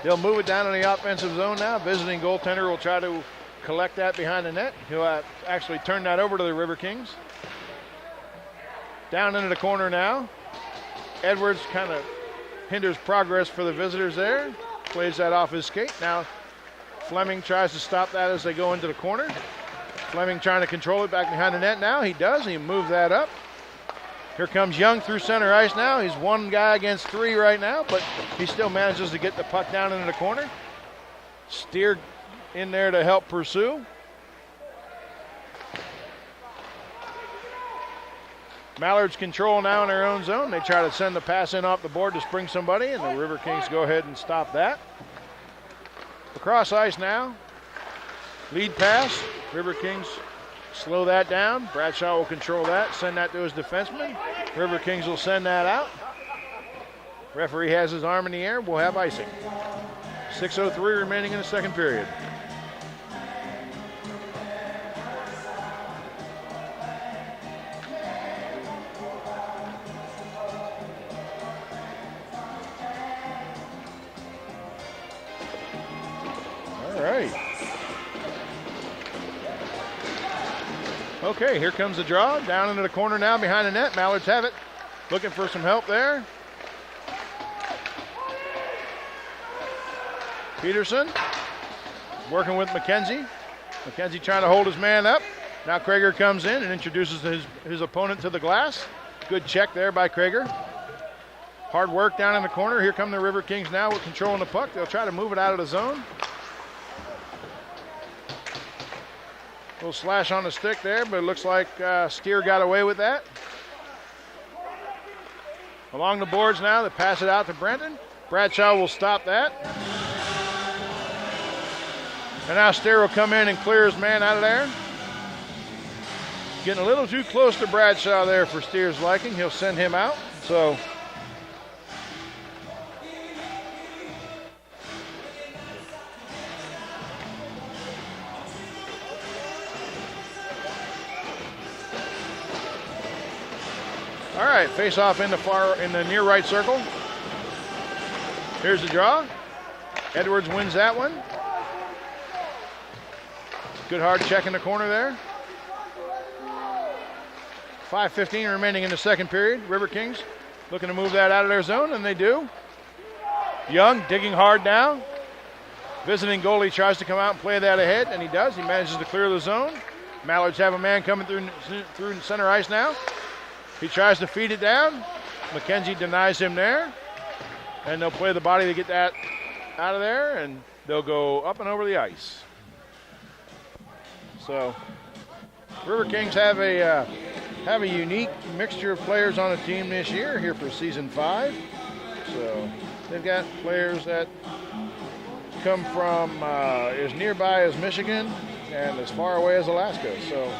Speaker 1: They'll move it down in the offensive zone now. Visiting goaltender will try to collect that behind the net. He'll actually turn that over to the Riverkings. Down into the corner now. Edwards kind of hinders progress for the visitors there. Plays that off his skate. Now Fleming tries to stop that as they go into the corner. Fleming trying to control it back behind the net now. He does. He moves that up. Here comes Young through center ice now. He's one guy against 3 right now, but he still manages to get the puck down into the corner. Steer in there to help pursue. Mallards control now in their own zone. They try to send the pass in off the board to spring somebody, and the Riverkings go ahead and stop that. Across ice now. Lead pass. Riverkings slow that down. Bradshaw will control that, send that to his defenseman. Riverkings will send that out. Referee has his arm in the air. We'll have icing. 6:03 remaining in the second period. All right. Okay, here comes the draw. Down into the corner now behind the net. Mallards have it. Looking for some help there. Peterson working with McKenzie. McKenzie trying to hold his man up. Now Krager comes in and introduces his opponent to the glass. Good check there by Krager. Hard work down in the corner. Here come the Riverkings now with controlling the puck. They'll try to move it out of the zone. Little slash on the stick there, but it looks like Steer got away with that. Along the boards now, they pass it out to Brendan. Bradshaw will stop that. And now Steer will come in and clear his man out of there. Getting a little too close to Bradshaw there for Steer's liking. He'll send him out. So all right, face off in the near right circle. Here's the draw. Edwards wins that one. Good hard check in the corner there. 5:15 remaining in the second period. Riverkings looking to move that out of their zone, and they do. Young digging hard now. Visiting goalie tries to come out and play that ahead, and he does. He manages to clear the zone. Mallards have a man coming through center ice now. He tries to feed it down. McKenzie denies him there. And they'll play the body to get that out of there, and they'll go up and over the ice. So Riverkings have a unique mixture of players on the team this year here for season 5. So they've got players that come from as nearby as Michigan and as far away as Alaska. So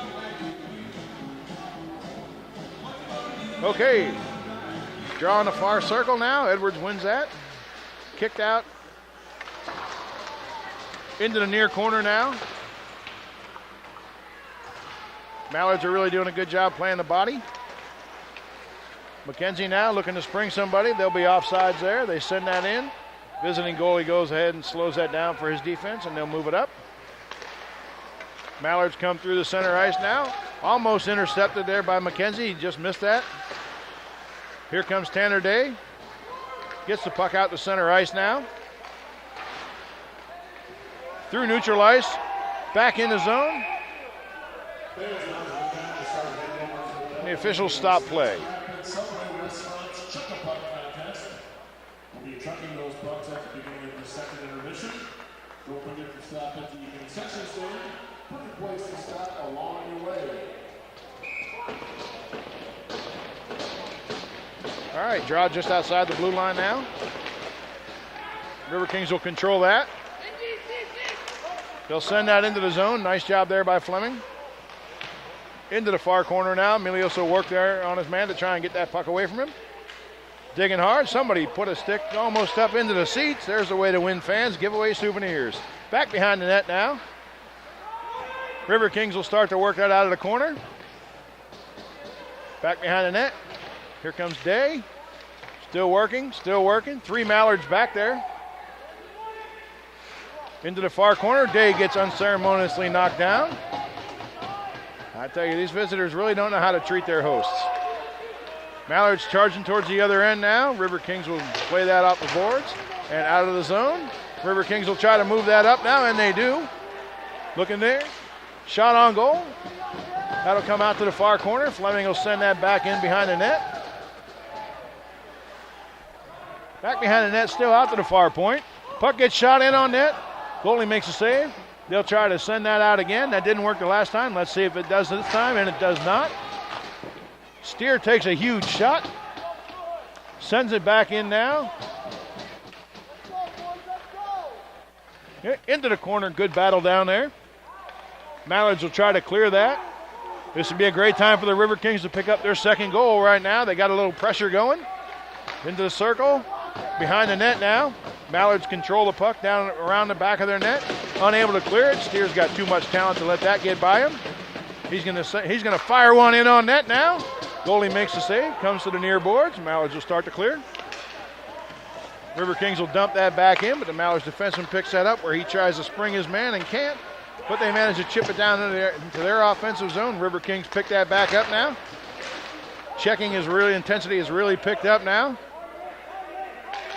Speaker 1: okay, draw in the far circle now. Edwards wins that. Kicked out into the near corner now. Mallards are really doing a good job playing the body. McKenzie now looking to spring somebody. They'll be offsides there. They send that in. Visiting goalie goes ahead and slows that down for his defense, and they'll move it up. Mallards come through the center ice now. Almost intercepted there by McKenzie. He just missed that. Here comes Tanner Day. Gets the puck out to center ice now. Through neutral ice. Back in the zone. The officials stop play.
Speaker 2: We'll be trucking those pucks at the beginning of the second intermission. Don't forget to stop at the concession stand. Put your place to stop along your way.
Speaker 1: All right, draw just outside the blue line now. Riverkings will control that. They'll send that into the zone. Nice job there by Fleming. Into the far corner now. Milios will work there on his man to try and get that puck away from him. Digging hard. Somebody put a stick almost up into the seats. There's the way to win fans. Give away souvenirs. Back behind the net now. Riverkings will start to work that out of the corner. Back behind the net. Here comes Day. Still working, still working. 3 Mallards back there. Into the far corner. Day gets unceremoniously knocked down. I tell you, these visitors really don't know how to treat their hosts. Mallards charging towards the other end now. Riverkings will play that off the boards and out of the zone. Riverkings will try to move that up now, and they do. Looking there. Shot on goal. That'll come out to the far corner. Fleming will send that back in behind the net. Back behind the net, still out to the far point. Puck gets shot in on net. Goalie makes a save. They'll try to send that out again. That didn't work the last time. Let's see if it does this time, and it does not. Steer takes a huge shot. Sends it back in now. Into the corner. Good battle down there. Mallards will try to clear that. This would be a great time for the Riverkings to pick up their second goal right now. They got a little pressure going. Into the circle. Behind the net now. Mallards control the puck down around the back of their net. Unable to clear it. Steer's got too much talent to let that get by him. He's gonna fire one in on net now. Goalie makes the save. Comes to the near boards. Mallards will start to clear. Riverkings will dump that back in, but the Mallards defenseman picks that up where he tries to spring his man and can't. But they manage to chip it down into their offensive zone. Riverkings pick that back up now. Checking intensity is really picked up now.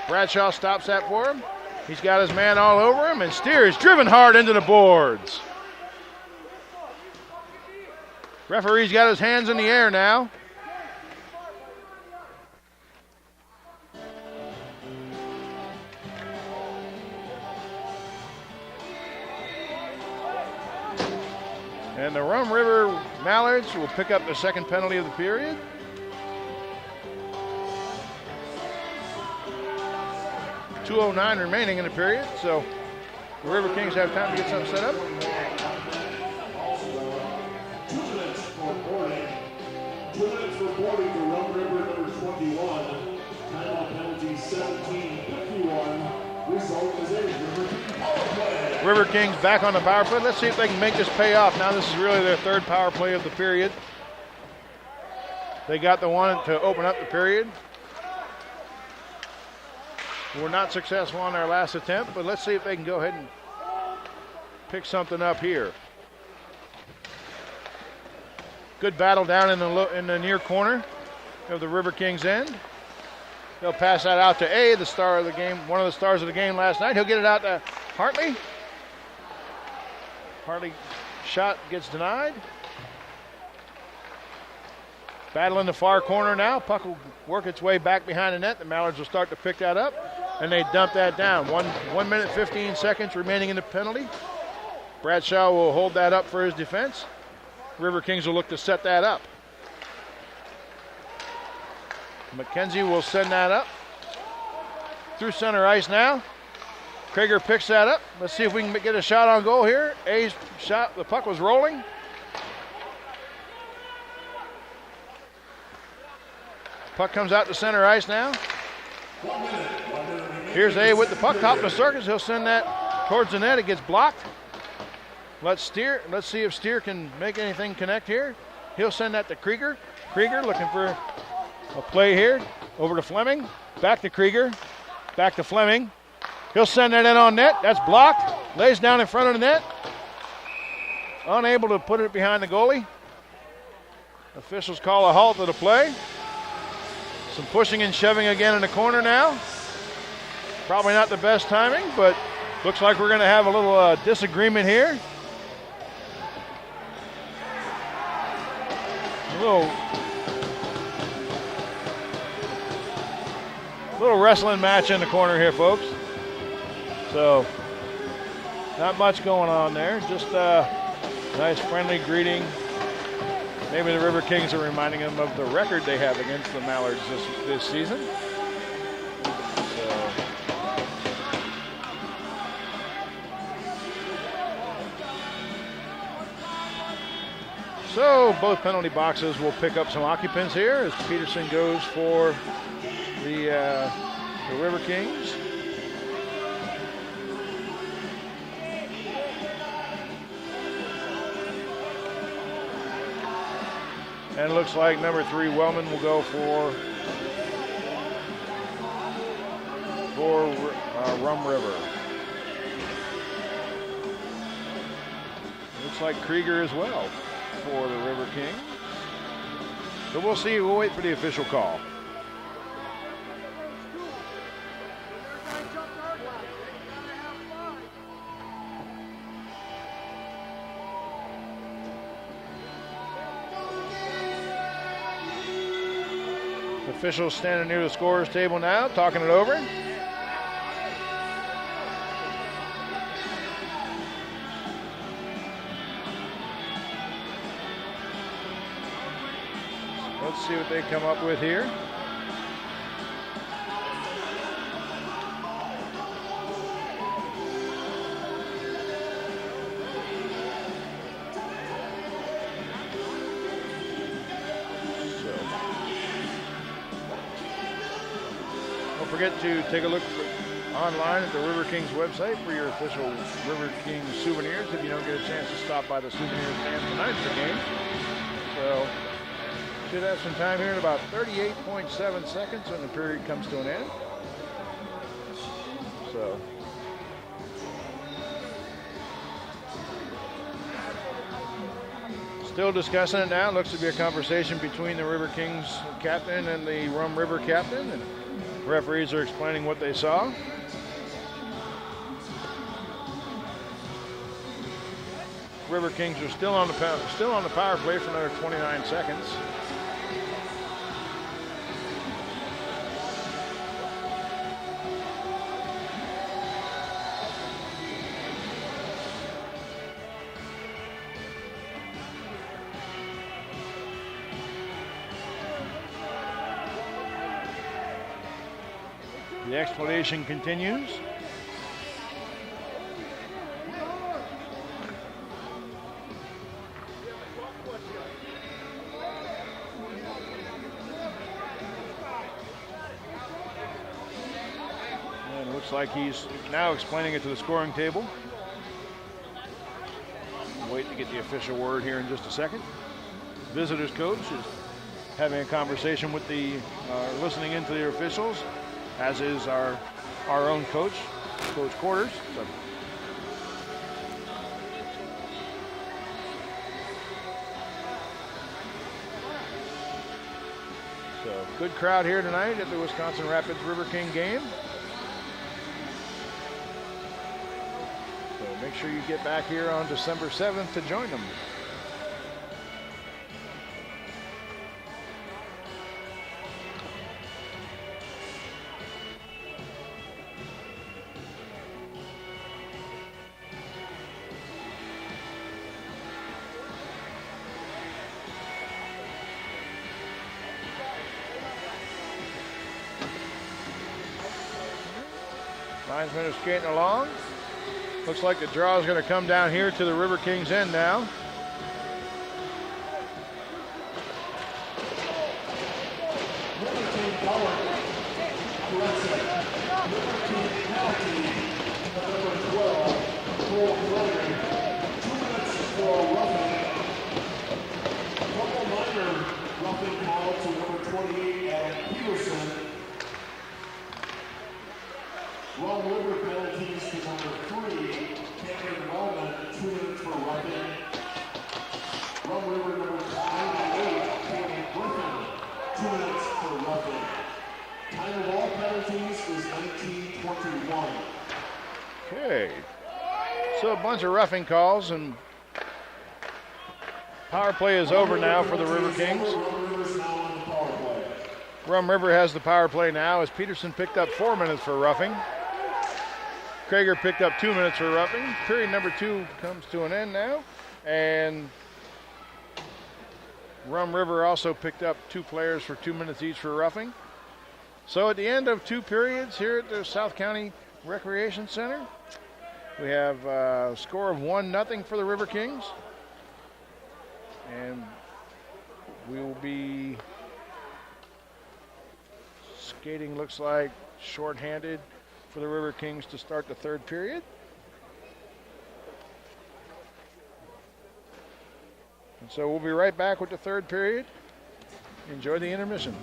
Speaker 1: Bradshaw stops that for him. He's got his man all over him, and Steer is driven hard into the boards. Referee's got his hands in the air now. And the Rum River Mallards will pick up the second penalty of the period. .209 remaining in the period, so the Riverkings have time to get something set up.
Speaker 2: 2 minutes for boarding. 2 minutes for boarding for Rum River number 21. Timeout penalty 17-51. Result is a Riverkings power play.
Speaker 1: Riverkings back on the power play. Let's see if they can make this pay off. Now this is really their third power play of the period. They got the one to open up the period. Were not successful on their last attempt, but let's see if they can go ahead and pick something up here. Good battle down in the near corner of the Riverkings end. They'll pass that out to A, the star of the game, one of the stars of the game last night. He'll get it out to Hartley. Hartley shot gets denied. Battle in the far corner now. Puck will work its way back behind the net. The Mallards will start to pick that up, and they dump that down. 1 minute, 15 seconds remaining in the penalty. Bradshaw will hold that up for his defense. Riverkings will look to set that up. McKenzie will send that up. Through center ice now. Krieger picks that up. Let's see if we can get a shot on goal here. A's shot, the puck was rolling. Puck comes out to center ice now. Here's A with the puck, top of the circus. He'll send that towards the net. It gets blocked. Let's see if Steer can make anything connect here. He'll send that to Krieger. Krieger looking for A play here, over to Fleming, back to Krieger, back to Fleming. He'll send that in on net. That's blocked. Lays down in front of the net. Unable to put it behind the goalie. Officials call a halt to the play. Some pushing and shoving again in the corner now. Probably not the best timing, but looks like we're going to have a little disagreement here. Little wrestling match in the corner here, folks. So, not much going on there. Just a nice friendly greeting. Maybe the Riverkings are reminding them of the record they have against the Mallards this season. So both penalty boxes will pick up some occupants here as Peterson goes for the Riverkings. And it looks like number 3, Wellman, will go for Rum River. Looks like Krieger as well for the Riverkings. But we'll see. We'll wait for the official call. Officials standing near the scorer's table now, talking it over. Let's see what they come up with here. Don't forget to take a look online at the Riverkings website for your official Riverkings souvenirs if you don't get a chance to stop by the souvenir stand tonight for the game. So, should have some time here in about 38.7 seconds when the period comes to an end. So, still discussing it now. Looks to be a conversation between the Riverkings captain and the Rum River captain, and referees are explaining what they saw. Riverkings are still on the power play for another 29 seconds. The explanation continues. And it looks like he's now explaining it to the scoring table. Wait to get the official word here in just a second. Visitors coach is having a conversation with the, listening into the officials, as is our own coach, Coach Quarters. So good crowd here tonight at the Wisconsin Rapids Riverking game. So make sure you get back here on December 7th to join them. Linesmen are skating along. Looks like the draw is going to come down here to the Riverkings end now. bunch of roughing calls, and power play is over now for the Riverkings. Rum River has the power play now as Peterson picked up 4 minutes for roughing. Krager picked up 2 minutes for roughing. Period number 2 comes to an end now. And Rum River also picked up 2 players for 2 minutes each for roughing. So at the end of 2 periods here at the South County Recreation Center, we have a score of 1-0 for the Riverkings. And we will be skating, looks like, shorthanded for the Riverkings to start the 3rd period. And so we'll be right back with the 3rd period. Enjoy the intermission.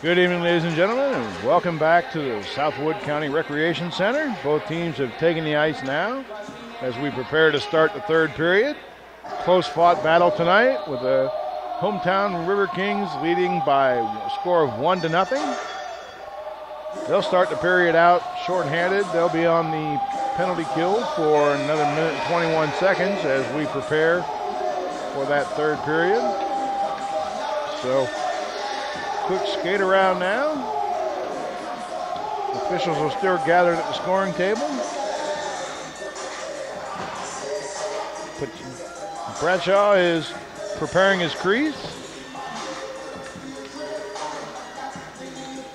Speaker 1: Good evening, ladies and gentlemen, and welcome back to the Southwood County Recreation Center. Both teams have taken the ice now as we prepare to start the 3rd period. Close-fought battle tonight with the hometown Riverkings leading by a score of 1-0. They'll start the period out shorthanded. They'll be on the penalty kill for another minute and 21 seconds as we prepare for that 3rd period. So, quick skate around now. Officials are still gathered at the scoring table. But Bradshaw is preparing his crease,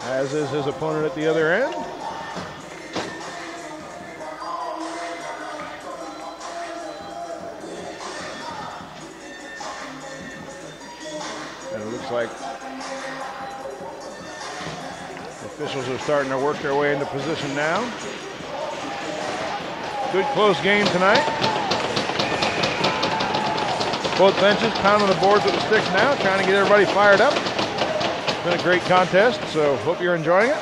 Speaker 1: as is his opponent at the other end. And it looks like officials are starting to work their way into position now. Good close game tonight. Both benches pounding the boards with the sticks now, trying to get everybody fired up. It's been a great contest, so hope you're enjoying it.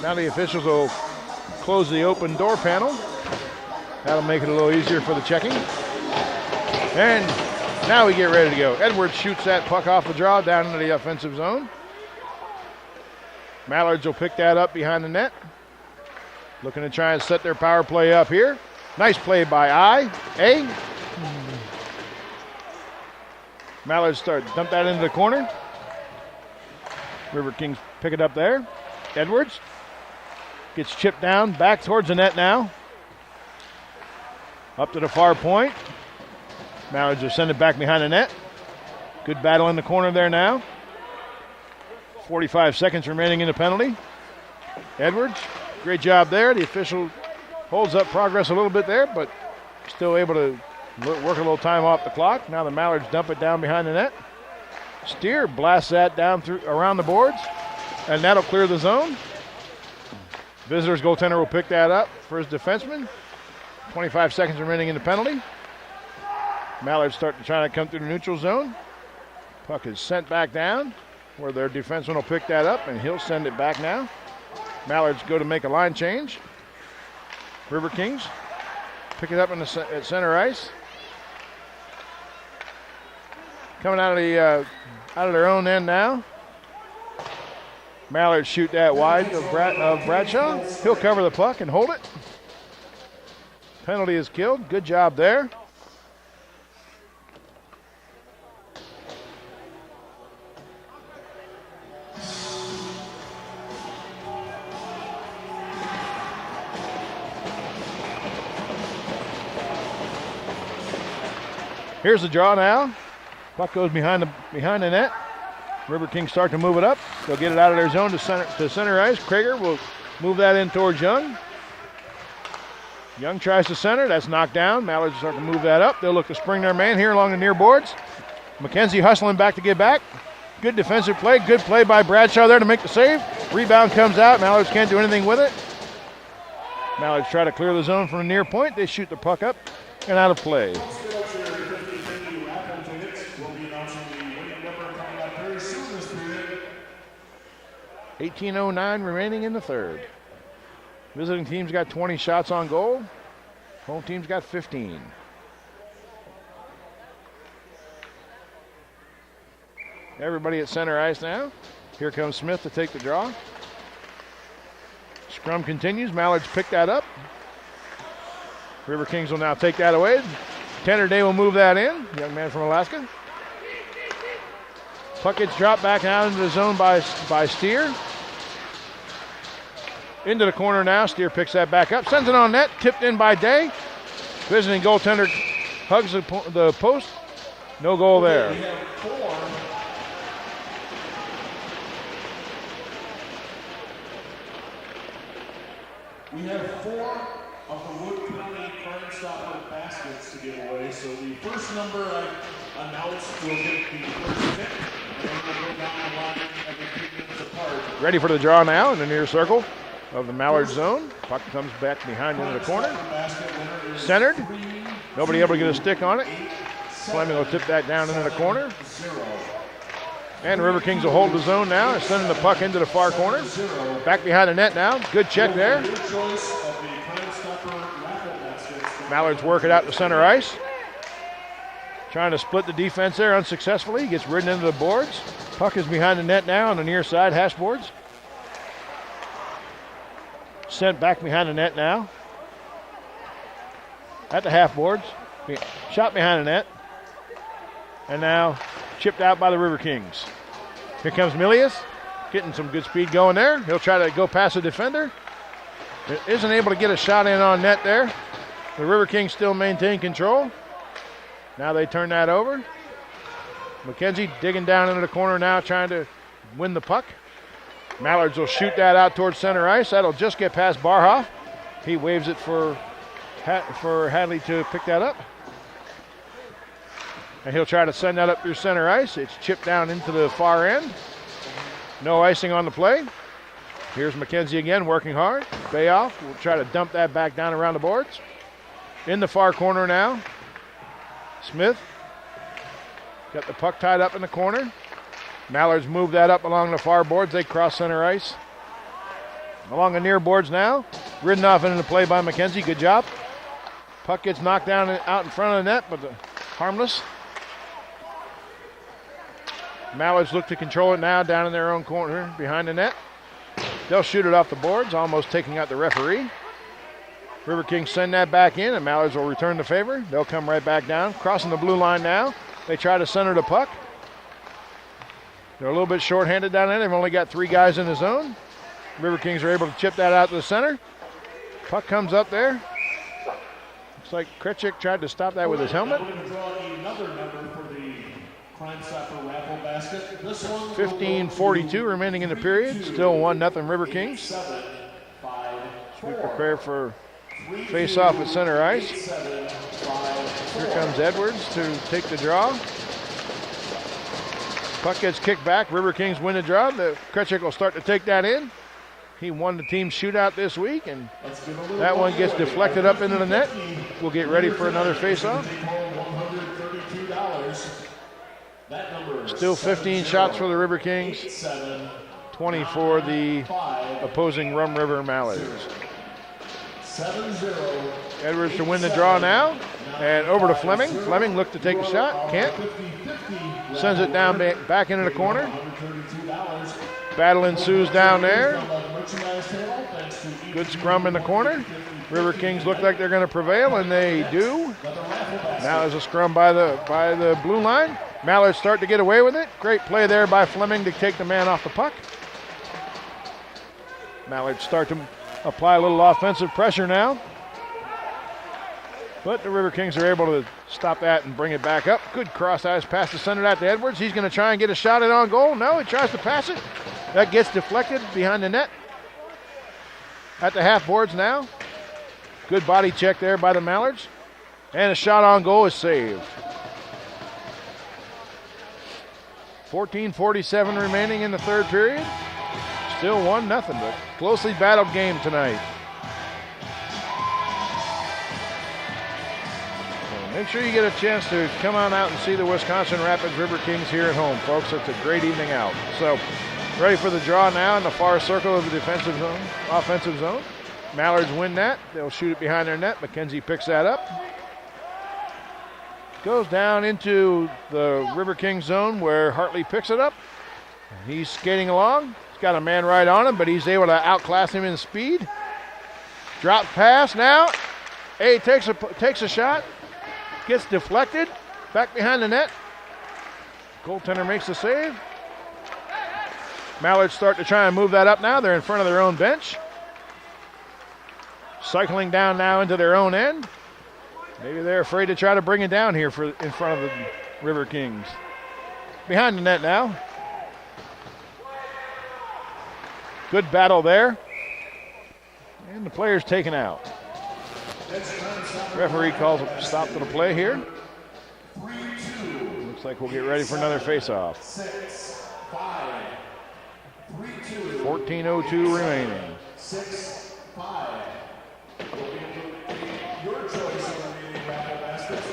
Speaker 1: Now the officials will close the open door panel. That'll make it a little easier for the checking. And now we get ready to go. Edwards shoots that puck off the draw down into the offensive zone. Mallards will pick that up behind the net. Looking to try and set their power play up here. Nice play by A. Mallards dump that into the corner. Riverkings pick it up there. Edwards gets chipped down, back towards the net now. Up to the far point. Mallards will send it back behind the net. Good battle in the corner there now. 45 seconds remaining in the penalty. Edwards, great job there. The official holds up progress a little bit there, but still able to work a little time off the clock. Now the Mallards dump it down behind the net. Steer blasts that down through around the boards, and that'll clear the zone. Visitors goaltender will pick that up for his defenseman. 25 seconds remaining in the penalty. Mallards start to try to come through the neutral zone. Puck is sent back down where their defenseman will pick that up, and he'll send it back now. Mallards go to make a line change. Riverkings pick it up at center ice. Coming out of their own end now. Mallards shoot that wide of Bradshaw. He'll cover the puck and hold it. Penalty is killed. Good job there. Here's the draw now. Puck goes behind the net. Riverkings start to move it up. They'll get it out of their zone to center ice. Krager will move that in towards Young. Young tries to center. That's knocked down. Mallards start to move that up. They'll look to spring their man here along the near boards. McKenzie hustling back to get back. Good defensive play. Good play by Bradshaw there to make the save. Rebound comes out. Mallards can't do anything with it. Mallards try to clear the zone from the near point. They shoot the puck up and out of play. 18:09 remaining in the 3rd. Visiting team's got 20 shots on goal. Home team's got 15. Everybody at center ice now. Here comes Smith to take the draw. Scrum continues. Mallards pick that up. River Kings will now take that away. Tanner Day will move that in. Young man from Alaska. Puck gets dropped back out into the zone by Steer. Into the corner now. Steer picks that back up. Sends it on net. Tipped in by Day. Visiting goaltender hugs the post. No goal there.
Speaker 2: We have 4 of the Wood County Crime Stopper baskets to give away. So the first number I announced will get the first pick. And then we'll go down the line and then pick them apart.
Speaker 1: Ready for the draw now in the near circle of the Mallard zone. Puck comes back behind into the corner. Centered. Nobody able to get a stick on it. Fleming will tip that down into the corner. And River Kings will hold the zone now and sending the puck into the far corner. Back behind the net now. Good check there. Mallards work it out to center ice. Trying to split the defense there unsuccessfully. Gets ridden into the boards. Puck is behind the net now on the near side hash boards. Sent back behind the net now. At the half boards. Shot behind the net. And now chipped out by the River Kings. Here comes Milius. Getting some good speed going there. He'll try to go past the defender. Isn't able to get a shot in on net there. The River Kings still maintain control. Now they turn that over. McKenzie digging down into the corner now, trying to win the puck. Mallards will shoot that out towards center ice. That'll just get past Barhoff. He waves it for Hadley to pick that up. And he'll try to send that up through center ice. It's chipped down into the far end. No icing on the play. Here's McKenzie again, working hard. Bayoff will try to dump that back down around the boards. In the far corner now. Smith got the puck tied up in the corner. Mallards move that up along the far boards. They cross center ice. Along the near boards now. Ridden off into the play by McKenzie. Good job. Puck gets knocked down out in front of the net, but harmless. Mallards look to control it now down in their own corner behind the net. They'll shoot it off the boards, almost taking out the referee. River Kings send that back in, and Mallards will return the favor. They'll come right back down. Crossing the blue line now. They try to center the puck. They're a little bit short-handed down there. They've only got 3 guys in the zone. River Kings are able to chip that out to the center. Puck comes up there. Looks like Kretschik tried to stop that with his helmet.
Speaker 2: We're going to draw another number for the Crime Stopper raffle basket. This one
Speaker 1: 15:42 remaining in the period. Still 1-0 River Kings. We prepare for face-off at center ice. Here comes Edwards to take the draw. Puck gets kicked back. River Kings win the draw. The Kretschik will start to take that in. He won the team shootout this week, and that one gets deflected up into the net. We'll get ready for another face-off. Still 15 shots for the River Kings, 20 for the opposing Rum River Mallards. Edwards to win the draw now, and over to Fleming. Fleming looked to take a shot, can't. Sends it down back into the corner. Battle ensues down there. Good scrum in the corner. River Kings look like they're going to prevail, and they do. Now there's a scrum by the blue line. Mallards start to get away with it. Great play there by Fleming to take the man off the puck. Mallards start to apply a little offensive pressure now. But the River Kings are able to stop that and bring it back up. Good cross-ice pass to send it out to Edwards. He's going to try and get a shot at on goal. No, he tries to pass it. That gets deflected behind the net. At the half boards now. Good body check there by the Mallards. And a shot on goal is saved. 14:47 remaining in the third period. Still 1-0, but closely battled game tonight. So make sure you get a chance to come on out and see the Wisconsin Rapids River Kings here at home, folks. It's a great evening out. So ready for the draw now in the far circle of the defensive zone, offensive zone. Mallards win that. They'll shoot it behind their net. McKenzie picks that up. Goes down into the River Kings zone where Hartley picks it up. He's skating along. He's got a man right on him, but he's able to outclass him in speed. Drop pass now. A takes a shot. Gets deflected. Back behind the net. Goaltender makes the save. Mallards start to try and move that up now. They're in front of their own bench. Cycling down now into their own end. Maybe they're afraid to try to bring it down here in front of the Riverkings. Behind the net now. Good battle there. And the player's taken out. Referee calls a stop to the play here. Looks like we'll get ready for another face-off. 14:02 remaining.
Speaker 2: 6-5. Your choice of the remaining raffle baskets.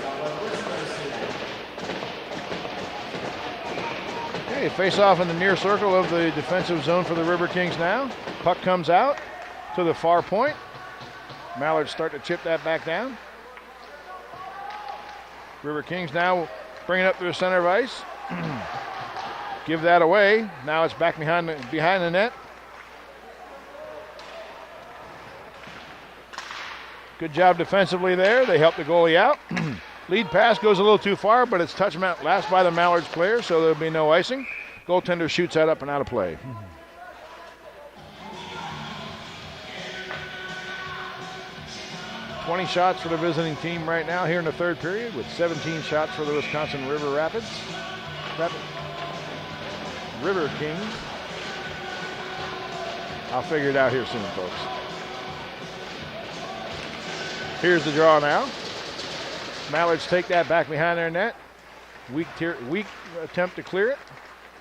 Speaker 1: Okay, face-off in the near circle of the defensive zone for the Riverkings now. Puck comes out to the far point. Mallards start to chip that back down. Riverkings now bring it up to the center of ice. Give that away. Now it's back behind the net. Good job defensively there. They help the goalie out. Lead pass goes a little too far, but it's touched last by the Mallards player, so there'll be no icing. Goaltender shoots that up and out of play. $20 shots for the visiting team right now here in the third period, with 17 shots for the Wisconsin Riverkings. I'll figure it out here soon, folks. Here's the draw now. Mallards take that back behind their net. Weak attempt to clear it.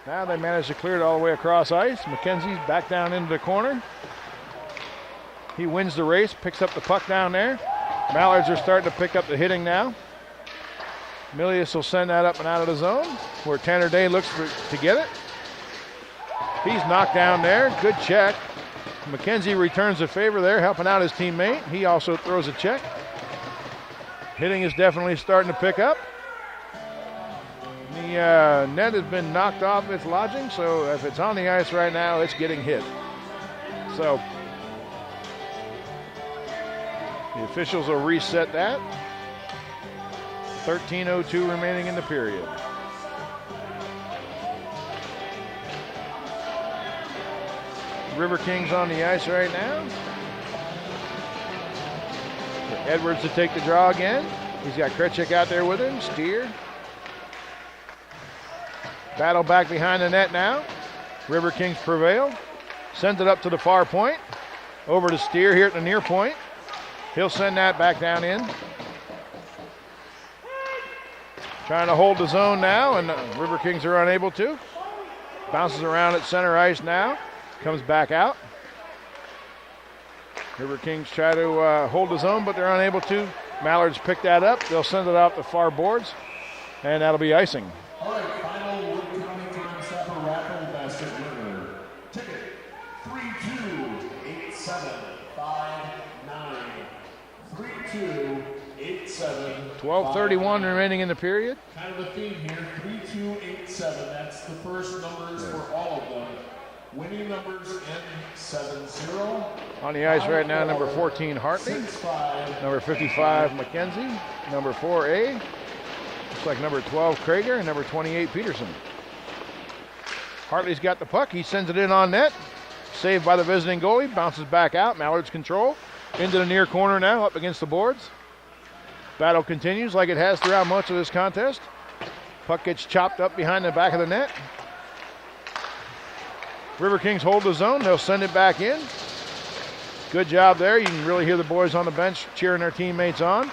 Speaker 1: Now they manage to clear it all the way across ice. McKenzie's back down into the corner. He wins the race, picks up the puck down there. Mallards are starting to pick up the hitting now. Milius will send that up and out of the zone, where Tanner Day looks to get it. He's knocked down there. Good check. McKenzie returns the favor there, helping out his teammate. He also throws a check. Hitting is definitely starting to pick up. The net has been knocked off its lodging, so if it's on the ice right now, it's getting hit. So the officials will reset that. 13:02 remaining in the period. Riverkings on the ice right now. Edwards to take the draw again. He's got Kretschik out there with him. Steer. Battle back behind the net now. Riverkings prevail. Sends it up to the far point. Over to Steer here at the near point. He'll send that back down in. Trying to hold the zone now, and the Riverkings are unable to. Bounces around at center ice now. Comes back out. Riverkings try to hold the zone, but they're unable to. Mallards pick that up. They'll send it off the far boards, and that'll be icing.
Speaker 2: All right, final Wood County Crime Stopper raffle basket winner. Ticket 328759. 3287.
Speaker 1: 12:31 remaining in the period.
Speaker 2: Kind of a theme here. 3287. That's the first numbers for all of them. Winning numbers N70.
Speaker 1: On the ice right now, number 14, Hartley. Number 55, McKenzie. Number 4A. Looks like number 12, Krager, and number 28, Peterson. Hartley's got the puck. He sends it in on net. Saved by the visiting goalie. Bounces back out. Mallards control. Into the near corner now, up against the boards. Battle continues like it has throughout much of this contest. Puck gets chopped up behind the back of the net. Riverkings hold the zone. They'll send it back in. Good job there. You can really hear the boys on the bench cheering their teammates on.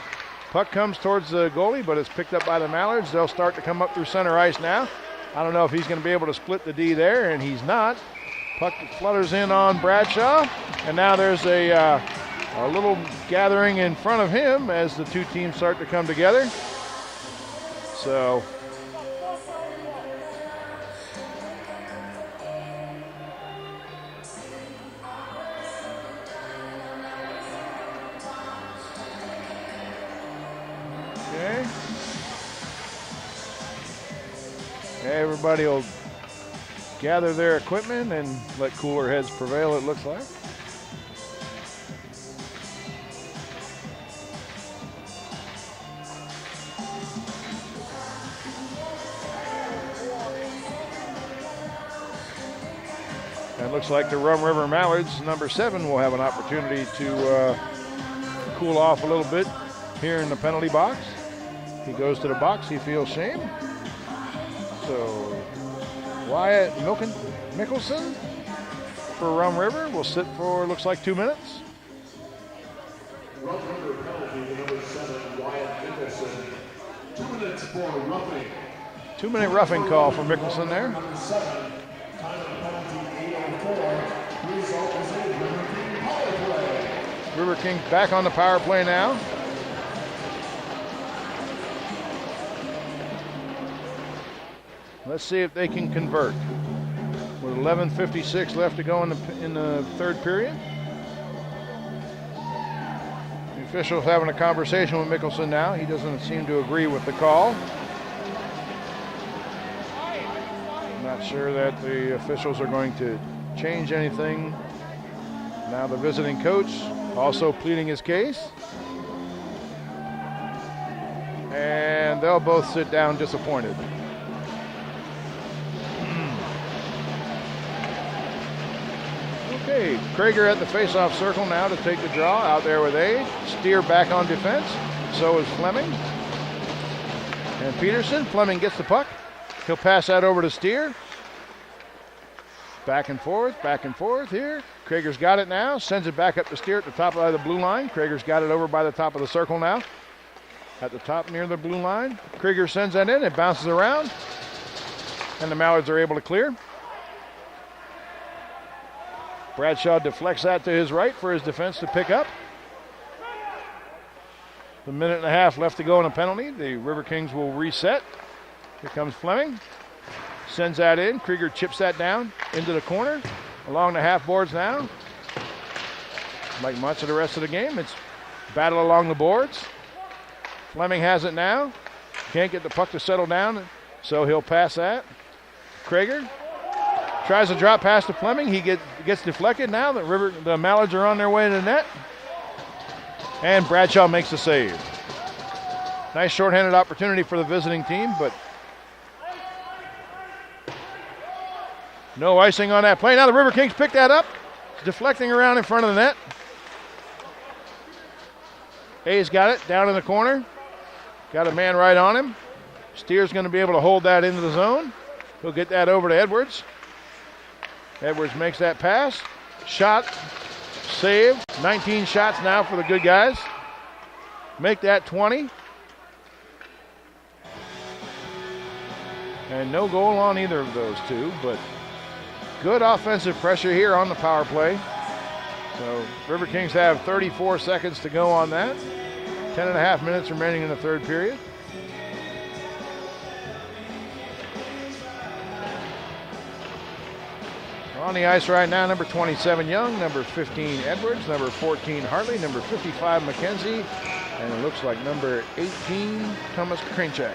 Speaker 1: Puck comes towards the goalie, but it's picked up by the Mallards. They'll start to come up through center ice now. I don't know if he's going to be able to split the D there, and he's not. Puck flutters in on Bradshaw, and now there's a little gathering in front of him as the two teams start to come together. So everybody will gather their equipment and let cooler heads prevail, it looks like. And it looks like the Rum River Mallards, number 7, will have an opportunity to cool off a little bit here in the penalty box. He goes to the box, he feels shame. So Wyatt Mickelson for Rum River will sit for, looks like, 2 minutes.
Speaker 2: Rum River penalty, number 7, Wyatt Mickelson. 2 minutes for roughing.
Speaker 1: 2-minute roughing call for Mickelson there.
Speaker 2: Number 7, time of penalty 8:04. Result is a River King power play.
Speaker 1: River Kings back on the power play now. Let's see if they can convert. With 11:56 left to go in the third period. The official's having a conversation with Mickelson now. He doesn't seem to agree with the call. I'm not sure that the officials are going to change anything. Now the visiting coach also pleading his case. And they'll both sit down disappointed. Okay, Krager at the face-off circle now to take the draw. Out there with Age. Steer back on defense. So is Fleming. And Peterson. Fleming gets the puck. He'll pass that over to Steer. Back and forth here. Krager's got it now. Sends it back up to Steer at the top of the blue line. Krager's got it over by the top of the circle now. At the top near the blue line. Krager sends that in. It bounces around. And the Mallards are able to clear. Bradshaw deflects that to his right for his defense to pick up. The minute and a half left to go in a penalty. The River Kings will reset. Here comes Fleming. Sends that in. Krieger chips that down into the corner. Along the half boards now. Like much of the rest of the game, it's battle along the boards. Fleming has it now. Can't get the puck to settle down, so he'll pass that. Krieger tries to drop pass to Fleming. He gets deflected now. The Mallards are on their way to the net. And Bradshaw makes the save. Nice shorthanded opportunity for the visiting team, but no icing on that play. Now the River Kings pick that up. It's deflecting around in front of the net. Hayes got it down in the corner. Got a man right on him. Steer's going to be able to hold that into the zone. He'll get that over to Edwards. Edwards makes that pass. Shot. Save. 19 shots now for the good guys. Make that 20. And no goal on either of those two, but good offensive pressure here on the power play. So River Kings have 34 seconds to go on that. 10.5 minutes remaining in the third period. On the ice right now, number 27 Young, number 15 Edwards, number 14 Hartley, number 55 McKenzie, and it looks like number 18 Thomas Kranchak.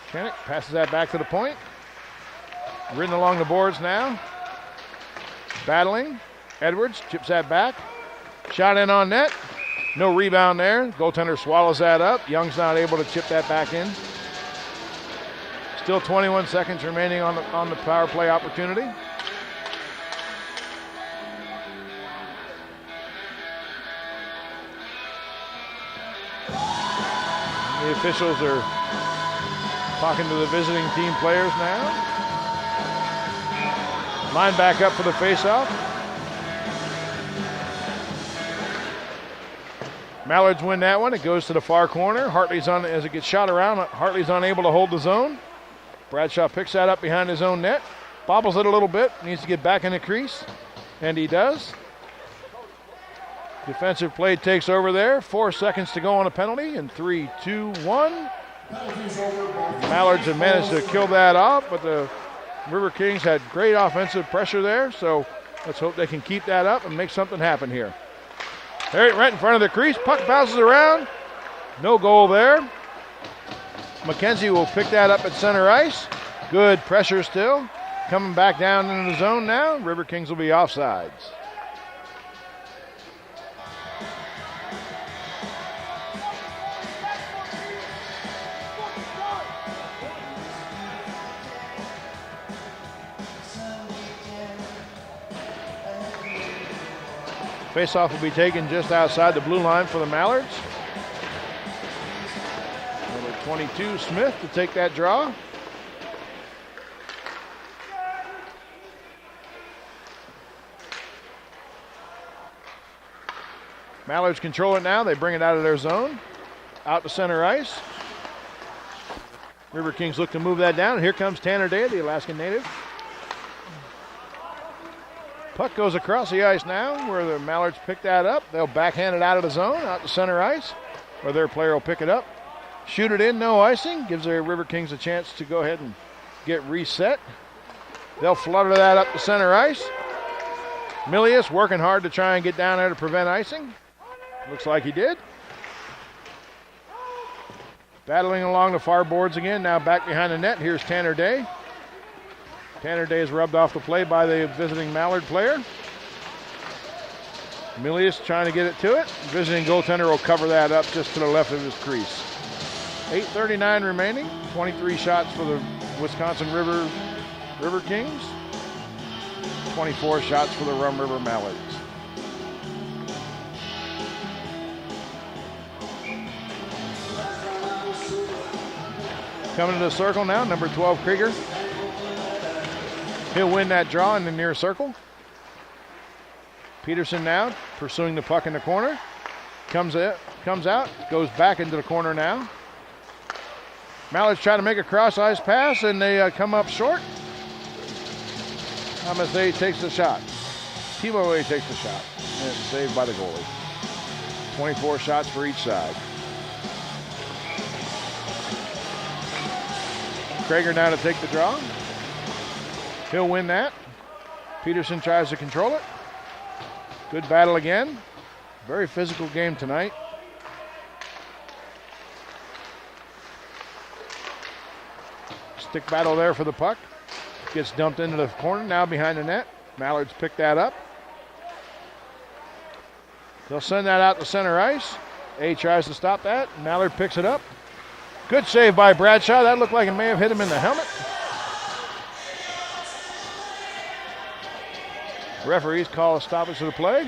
Speaker 1: Chanik passes that back to the point. Ridden along the boards now. Battling. Edwards chips that back. Shot in on net. No rebound there. Goaltender swallows that up. Young's not able to chip that back in. Still 21 seconds remaining on the power play opportunity. The officials are talking to the visiting team players now. Line back up for the faceoff. Mallards win that one. It goes to the far corner. Hartley's on as it gets shot around. Hartley's unable to hold the zone. Bradshaw picks that up behind his own net. Bobbles it a little bit. Needs to get back in the crease. And he does. Defensive play takes over there. 4 seconds to go on a penalty. And 3, 2, 1. Mallards have managed to kill that off, but the River Kings had great offensive pressure there. So let's hope they can keep that up and make something happen here. Right in front of the crease. Puck bounces around. No goal there. McKenzie will pick that up at center ice. Good pressure still. Coming back down into the zone now. River Kings will be offsides. Faceoff will be taken just outside the blue line for the Mallards. Number 22, Smith, to take that draw. Mallards control it now. They bring it out of their zone. Out to center ice. River Kings look to move that down. And here comes Tanner Day, the Alaskan native. Puck goes across the ice now where the Mallards pick that up. They'll backhand it out of the zone, out to center ice, where their player will pick it up. Shoot it in, no icing. Gives their River Kings a chance to go ahead and get reset. They'll flutter that up to center ice. Milius working hard to try and get down there to prevent icing. Looks like he did. Battling along the far boards again, now back behind the net. Here's Tanner Day. Tanner Day is rubbed off the play by the visiting Mallard player. Milius trying to get it to it. Visiting goaltender will cover that up just to the left of his crease. 8:39 remaining. 23 shots for the Wisconsin River Kings. 24 shots for the Rum River Mallards. Coming to the circle now, number 12, Krieger. He'll win that draw in the near circle. Peterson now pursuing the puck in the corner. Comes out, goes back into the corner now. Mallards try to make a cross-ice pass, and they come up short. Thomas A takes the shot. Timo A takes the shot, and it's saved by the goalie. 24 shots for each side. Krager now to take the draw. He'll win that. Peterson tries to control it. Good battle again. Very physical game tonight. Stick battle there for the puck. Gets dumped into the corner, now behind the net. Mallards pick that up. They'll send that out to center ice. A tries to stop that. Mallard picks it up. Good save by Bradshaw. That looked like it may have hit him in the helmet. Referees call a stoppage of the play.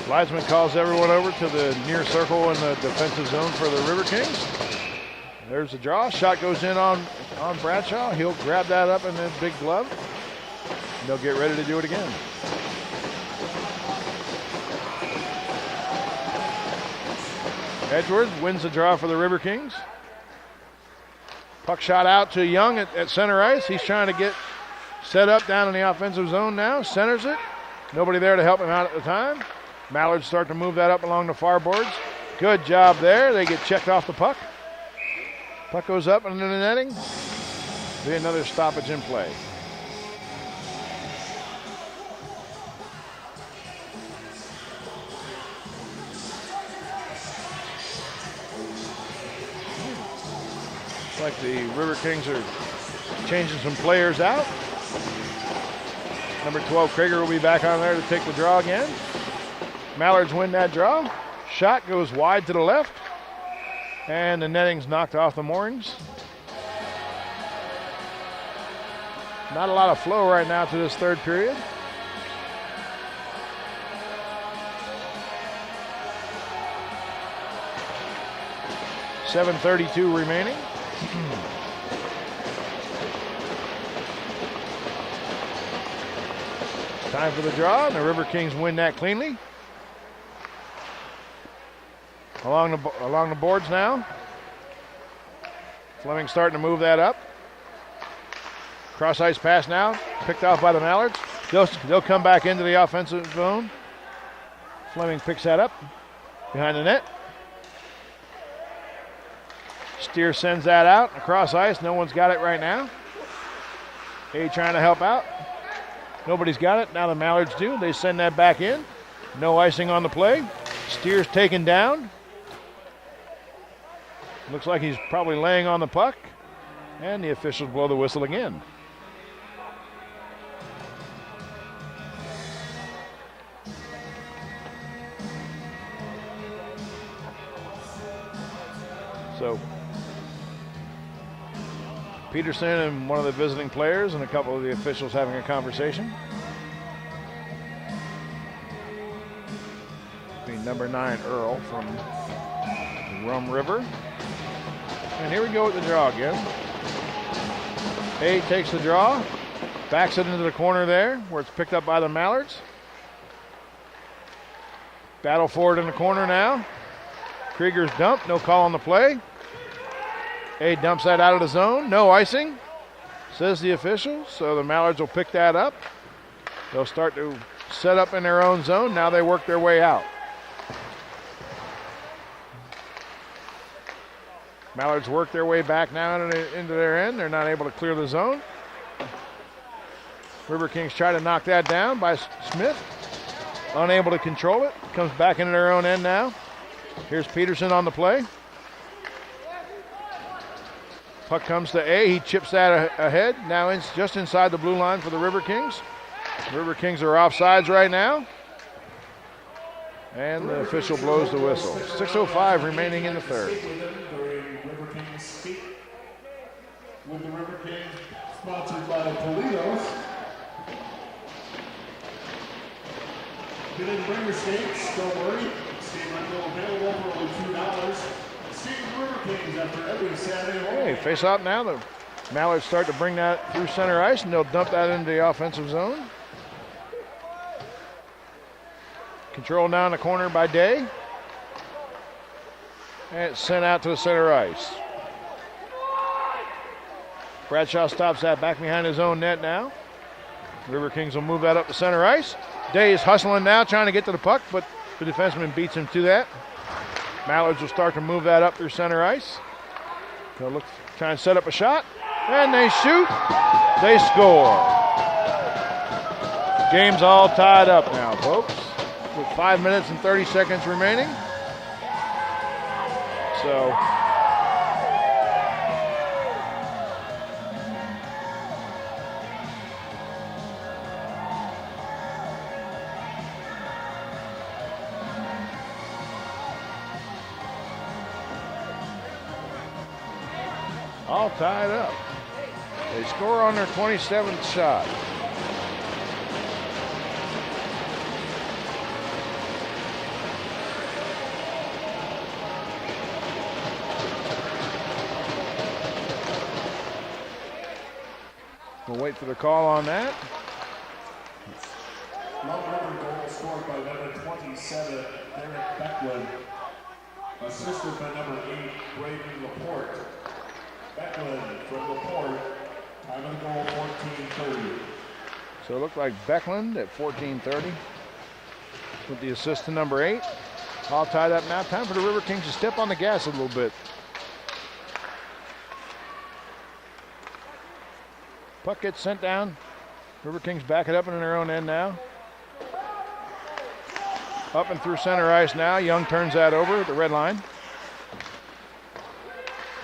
Speaker 1: Leisman calls everyone over to the near circle in the defensive zone for the River Kings. There's the draw. Shot goes in on Bradshaw. He'll grab that up in the big glove. And they'll get ready to do it again. Edwards wins the draw for the River Kings. Puck shot out to Young at center ice. He's trying to get set up down in the offensive zone now. Centers it. Nobody there to help him out at the time. Mallards start to move that up along the far boards. Good job there. They get checked off the puck. Puck goes up into the netting. Be another stoppage in play. Looks like the River Kings are changing some players out. Number 12, Krager, will be back on there to take the draw again. Mallards win that draw. Shot goes wide to the left. And the netting's knocked off the moorings. Not a lot of flow right now to this third period. .7:32 remaining. Time for the draw, and the River Kings win that cleanly. Along the boards now. Fleming starting to move that up. Cross ice pass now, picked off by the Mallards. They'll come back into the offensive zone. Fleming picks that up behind the net. Steer sends that out across ice. No one's got it right now. A trying to help out. Nobody's got it. Now the Mallards do. They send that back in. No icing on the play. Steer's taken down. Looks like he's probably laying on the puck. And the officials blow the whistle again. So Peterson and one of the visiting players and a couple of the officials having a conversation. Number 9, Earl from Rum River. And here we go with the draw again. A takes the draw, backs it into the corner there where it's picked up by the Mallards. Battle for it in the corner now. Krieger's dump, no call on the play. A dumps that out of the zone, no icing, says the official. So the Mallards will pick that up. They'll start to set up in their own zone. Now they work their way out. Mallards work their way back now into their end. They're not able to clear the zone. Riverkings try to knock that down by Smith. Unable to control it. Comes back into their own end now. Here's Peterson on the play. Puck comes to A. He chips that ahead. Now just inside the blue line for the Riverkings. Riverkings are offsides right now. And the official blows the whistle. 6:05 remaining in the third.
Speaker 2: With the Riverkings, sponsored by Toledo's. Didn't bring your skates, don't worry. Skate rental available for only $2. Skate Riverkings after every Saturday morning.
Speaker 1: Hey, face out now. The Mallards start to bring that through center ice, and they'll dump that into the offensive zone. Control down the corner by Day. And it's sent out to the center ice. Bradshaw stops that back behind his own net now. Riverkings will move that up to center ice. Day is hustling now, trying to get to the puck, but the defenseman beats him to that. Mallards will start to move that up through center ice. They'll look, try and set up a shot, and they shoot. They score. Game's all tied up now, folks, with 5 minutes and 30 seconds remaining. So all tied up. They score on their 27th shot. We'll wait for the call on that.
Speaker 2: Rum River goal scored by number 27, Derek Becklin. Assisted by number 8, Braden Laporte. Becklin from Laporte. Time of the goal, 14:30.
Speaker 1: So it looked like Becklin at 14:30 with the assist to number 8. All tied up now. Time for the Riverkings to step on the gas a little bit. Puck gets sent down. Riverkings back it up in their own end now. Up and through center ice now. Young turns that over at the red line.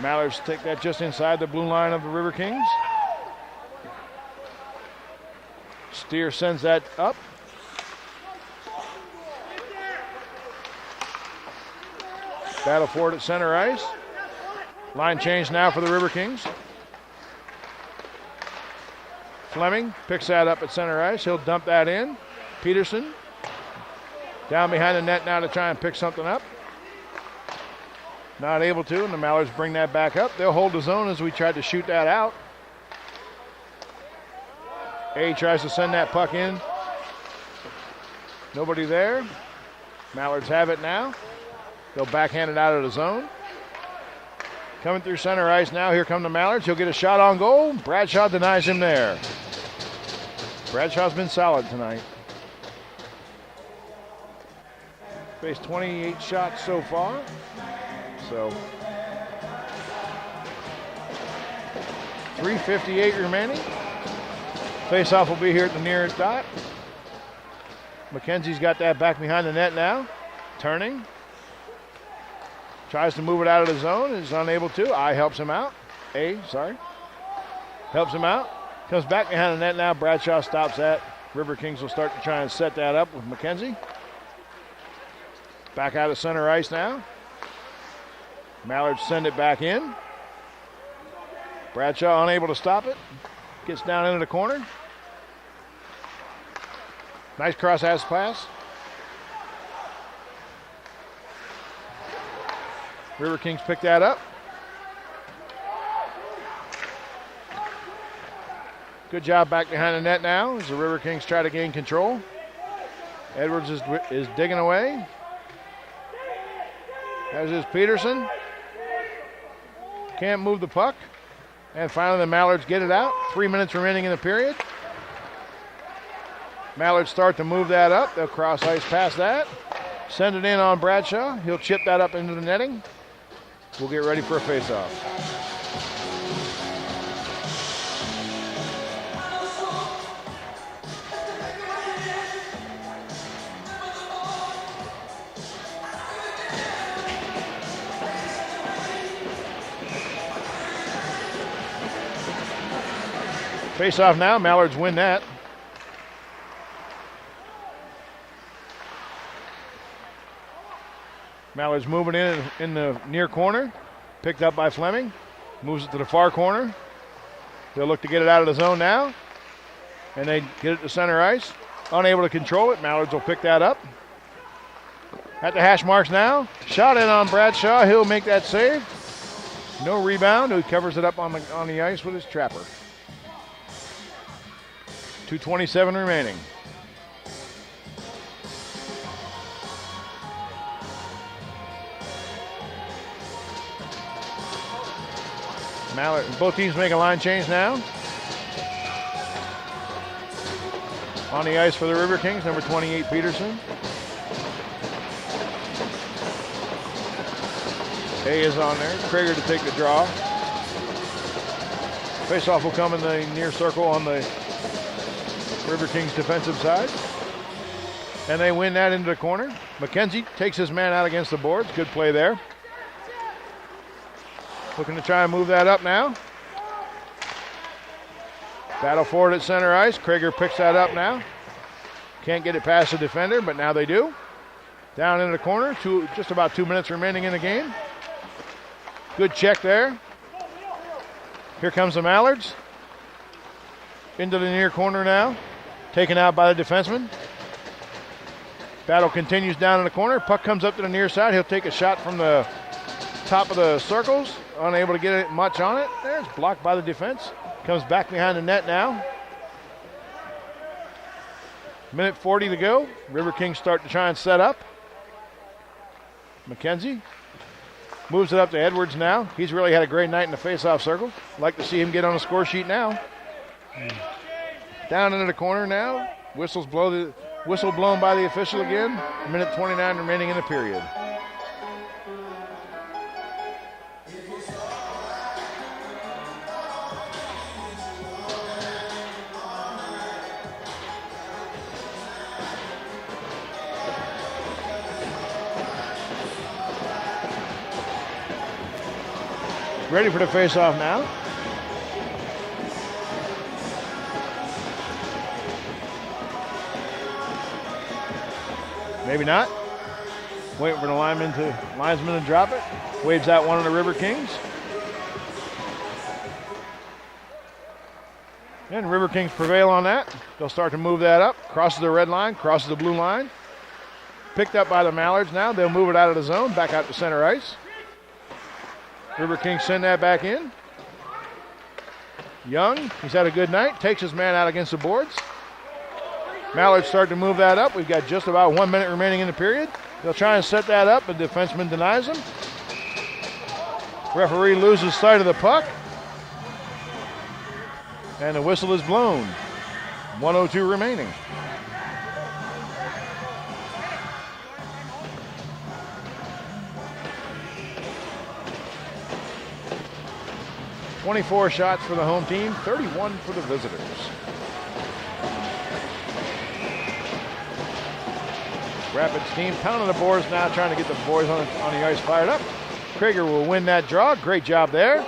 Speaker 1: Mallards take that just inside the blue line of the Riverkings. Steer sends that up. Battle for it at center ice. Line change now for the Riverkings. Fleming picks that up at center ice. He'll dump that in. Peterson down behind the net now to try and pick something up. Not able to, and the Mallards bring that back up. They'll hold the zone as we tried to shoot that out. A tries to send that puck in. Nobody there. Mallards have it now. They'll backhand it out of the zone. Coming through center ice now. Here come the Mallards. He'll get a shot on goal. Bradshaw denies him there. Bradshaw's been solid tonight. Faced 28 shots so far. So 3:58 remaining. Face-off will be here at the near dot. McKenzie's got that back behind the net now. Turning. Tries to move it out of the zone. Is unable to. Helps him out. Helps him out. Comes back behind the net now. Bradshaw stops that. Riverkings will start to try and set that up with McKenzie. Back out of center ice now. Mallards send it back in. Bradshaw unable to stop it. Gets down into the corner. Nice cross-ice pass. Riverkings pick that up. Good job back behind the net now as the Riverkings try to gain control. Edwards is digging away. As is Peterson. Can't move the puck. And finally the Mallards get it out. 3 minutes remaining in the period. Mallards start to move that up. They'll cross ice past that. Send it in on Bradshaw. He'll chip that up into the netting. We'll get ready for a face-off. Face-off now. Mallards win that. Mallards moving in the near corner. Picked up by Fleming. Moves it to the far corner. They'll look to get it out of the zone now. And they get it to center ice. Unable to control it. Mallards will pick that up. At the hash marks now. Shot in on Bradshaw. He'll make that save. No rebound. He covers it up on the ice with his trapper. 2:27 remaining. Mallard, both teams make a line change now. On the ice for the Riverkings, number 28, Peterson. A is on there. Krager to take the draw. Face-off will come in the near circle on the Riverkings defensive side. And they win that into the corner. McKenzie takes his man out against the boards. Good play there. Looking to try and move that up now. Battle forward at center ice. Krager picks that up now. Can't get it past the defender, but now they do. Down into the corner. Just about 2 minutes remaining in the game. Good check there. Here comes the Mallards. Into the near corner now. Taken out by the defenseman. Battle continues down in the corner. Puck comes up to the near side. He'll take a shot from the top of the circles. Unable to get it much on it. There's blocked by the defense. Comes back behind the net now. Minute 40 to go. Riverkings start to try and set up. McKenzie moves it up to Edwards now. He's really had a great night in the face-off circle. Like to see him get on the score sheet now. Down into the corner now. Whistle blown by the official again. Minute 29 remaining in the period. Ready for the face-off now. Maybe not. Waiting for the linesman to drop it. Waves that one on the Riverkings. And Riverkings prevail on that. They'll start to move that up. Crosses the red line, crosses the blue line. Picked up by the Mallards now. They'll move it out of the zone, back out to center ice. Riverkings send that back in. Young, he's had a good night. Takes his man out against the boards. Mallards start to move that up. We've got just about 1 minute remaining in the period. They'll try and set that up, but the defenseman denies him. Referee loses sight of the puck. And the whistle is blown. 1:02 remaining. 24 shots for the home team, 31 for the visitors. Rapids team pounding the boards now, trying to get the boys on the ice fired up. Krieger will win that draw. Great job there.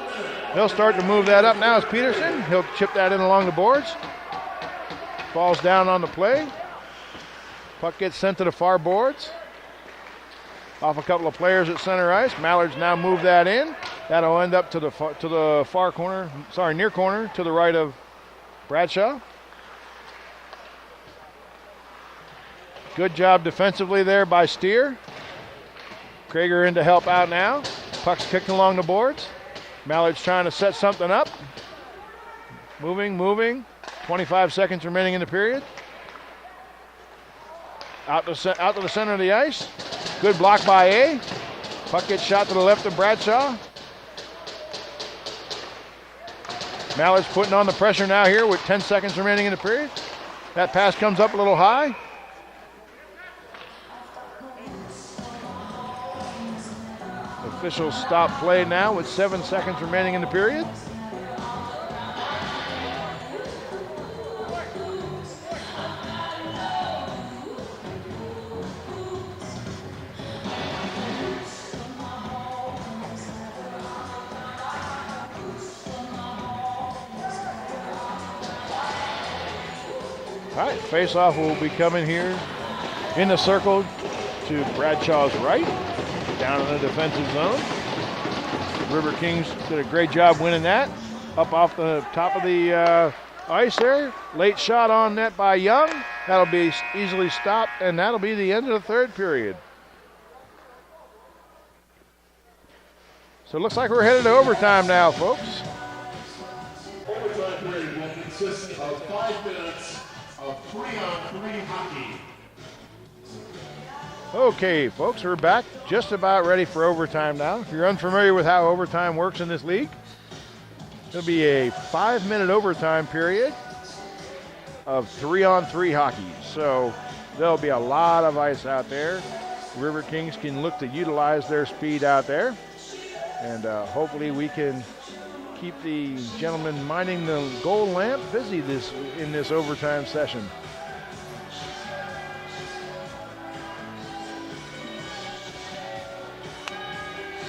Speaker 1: They'll start to move that up now as Peterson. He'll chip that in along the boards. Falls down on the play. Puck gets sent to the far boards. Off a couple of players at center ice. Mallards now move that in. That'll end up to the far corner, near corner, to the right of Bradshaw. Good job defensively there by Steer. Krieger in to help out now. Puck's kicked along the boards. Mallards trying to set something up. Moving. 25 seconds remaining in the period. Out to the center of the ice. Good block by A. Puck gets shot to the left of Bradshaw. Mallards putting on the pressure now here with 10 seconds remaining in the period. That pass comes up a little high. Officials stop play now with 7 seconds remaining in the period. All right, face-off will be coming here in the circle to Bradshaw's right, down in the defensive zone. Riverkings did a great job winning that. Up off the top of the ice there. Late shot on net by Young. That'll be easily stopped, and that'll be the end of the third period. So it looks like we're headed to overtime now, folks.
Speaker 2: Overtime period will consist of 5 minutes of 3-on-3 hockey.
Speaker 1: Okay, folks, we're back, just about ready for overtime now. If you're unfamiliar with how overtime works in this league, it'll be a 5-minute overtime period of 3-on-3 hockey. So there'll be a lot of ice out there. Riverkings can look to utilize their speed out there. And hopefully we can keep the gentlemen minding the goal lamp busy in this overtime session.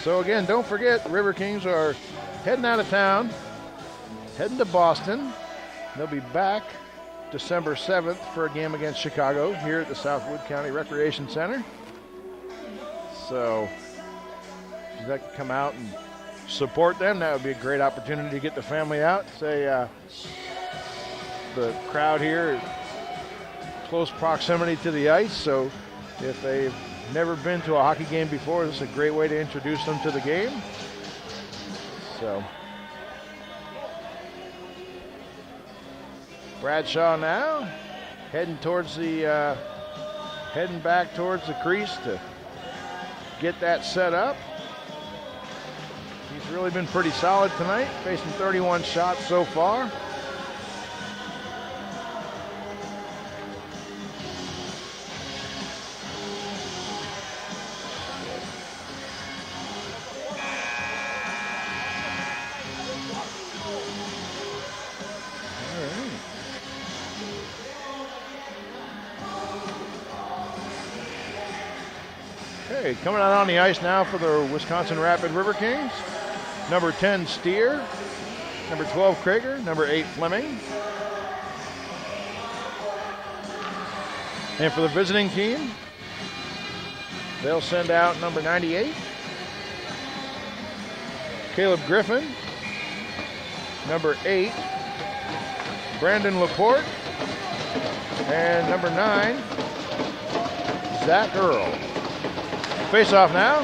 Speaker 1: So again, don't forget, Riverkings are heading out of town, heading to Boston. They'll be back December 7th for a game against Chicago here at the Southwood County Recreation Center. So if you'd like to come out and support them, that would be a great opportunity to get the family out. Say the crowd here is close proximity to the ice, so if they've never been to a hockey game before, this is a great way to introduce them to the game. So Bradshaw now heading back towards the crease to get that set up. He's really been pretty solid tonight, facing 31 shots so far. Okay, coming out on the ice now for the Wisconsin Rapid Riverkings. Number 10, Steer. Number 12, Krieger. Number 8, Fleming. And for the visiting team, they'll send out number 98, Caleb Griffin. Number 8, Brandon Laporte. And number 9, Zach Earl. Face off now.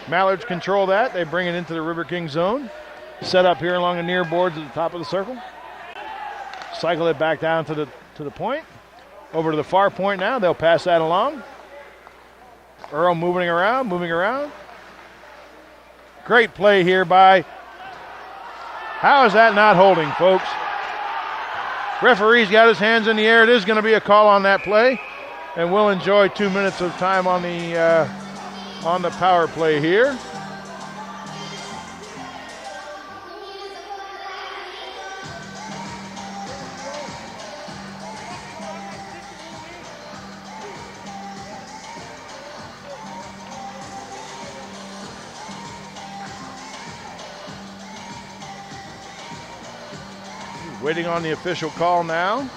Speaker 1: Mallards control that. They bring it into the Riverkings zone. Set up here along the near boards at the top of the circle. Cycle it back down to the point. Over to the far point now. They'll pass that along. Earl moving around. Great play here by. How is that not holding, folks? Referee's got his hands in the air. It is going to be a call on that play. And we'll enjoy 2 minutes of time on the power play here. Waiting on the official call now.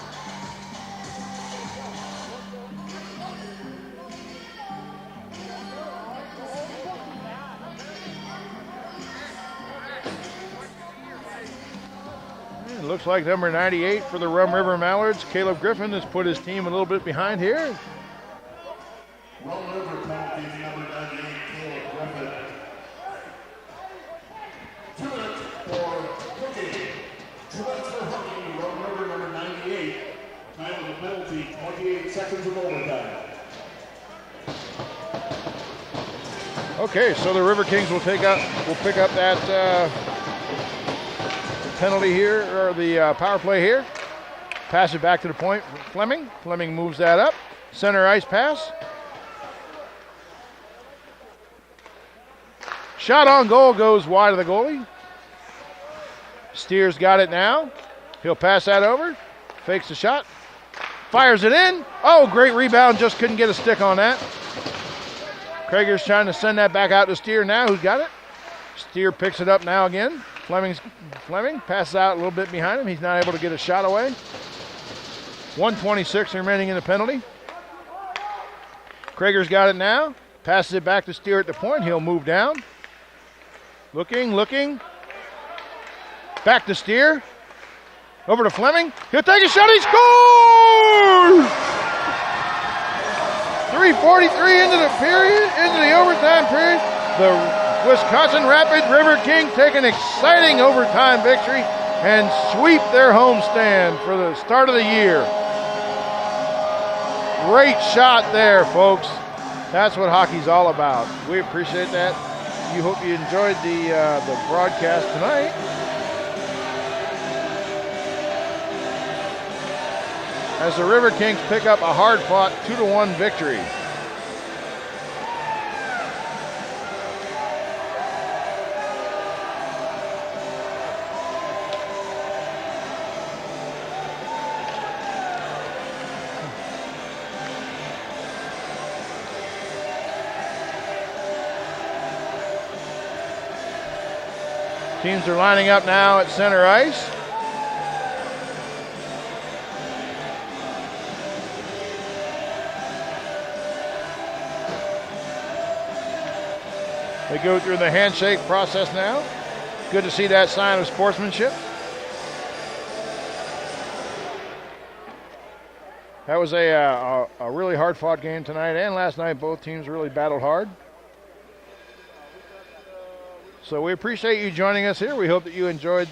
Speaker 1: It looks like number 98 for the Rum River Mallards, Caleb Griffin, has put his team a little bit behind here.
Speaker 2: Rum River penalty, number 98, Caleb Griffin. 2 minutes for hooking. 2 minutes for hooking, Rum River, number 98. Time of the penalty, 28 seconds of overtime.
Speaker 1: Okay, so the Riverkings will pick up that penalty here, or the power play here. Pass it back to the point. Fleming. Fleming moves that up. Center ice pass. Shot on goal goes wide of the goalie. Steers got it now. He'll pass that over. Fakes the shot. Fires it in. Oh, great rebound. Just couldn't get a stick on that. Krager's trying to send that back out to Steer now. Who's got it? Steer picks it up now again. Fleming passes out a little bit behind him. He's not able to get a shot away. 1:26 remaining in the penalty. Krager's got it now. Passes it back to Steer at the point. He'll move down. Looking. Back to Steer. Over to Fleming. He'll take a shot. He scores! 3:43 into the overtime period. The Wisconsin Rapids Riverkings take an exciting overtime victory and sweep their homestand for the start of the year. Great shot there, folks. That's what hockey's all about. We appreciate that. You hope you enjoyed the broadcast tonight. As the Riverkings pick up a hard-fought 2-1 victory. Teams are lining up now at center ice. They go through the handshake process now. Good to see that sign of sportsmanship. That was a really hard-fought game tonight and last night. Both teams really battled hard. So we appreciate you joining us here. We hope that you enjoyed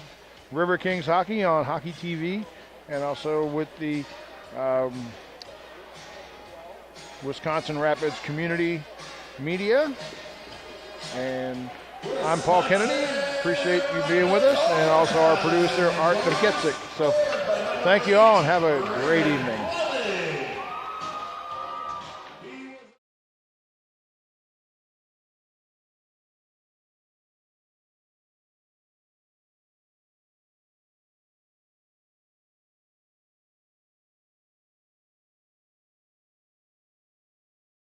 Speaker 1: Riverkings hockey on Hockey TV and also with the Wisconsin Rapids community media. And I'm Paul Kennedy. Appreciate you being with us, and also our producer, Art Kavketsik. So thank you all and have a great evening.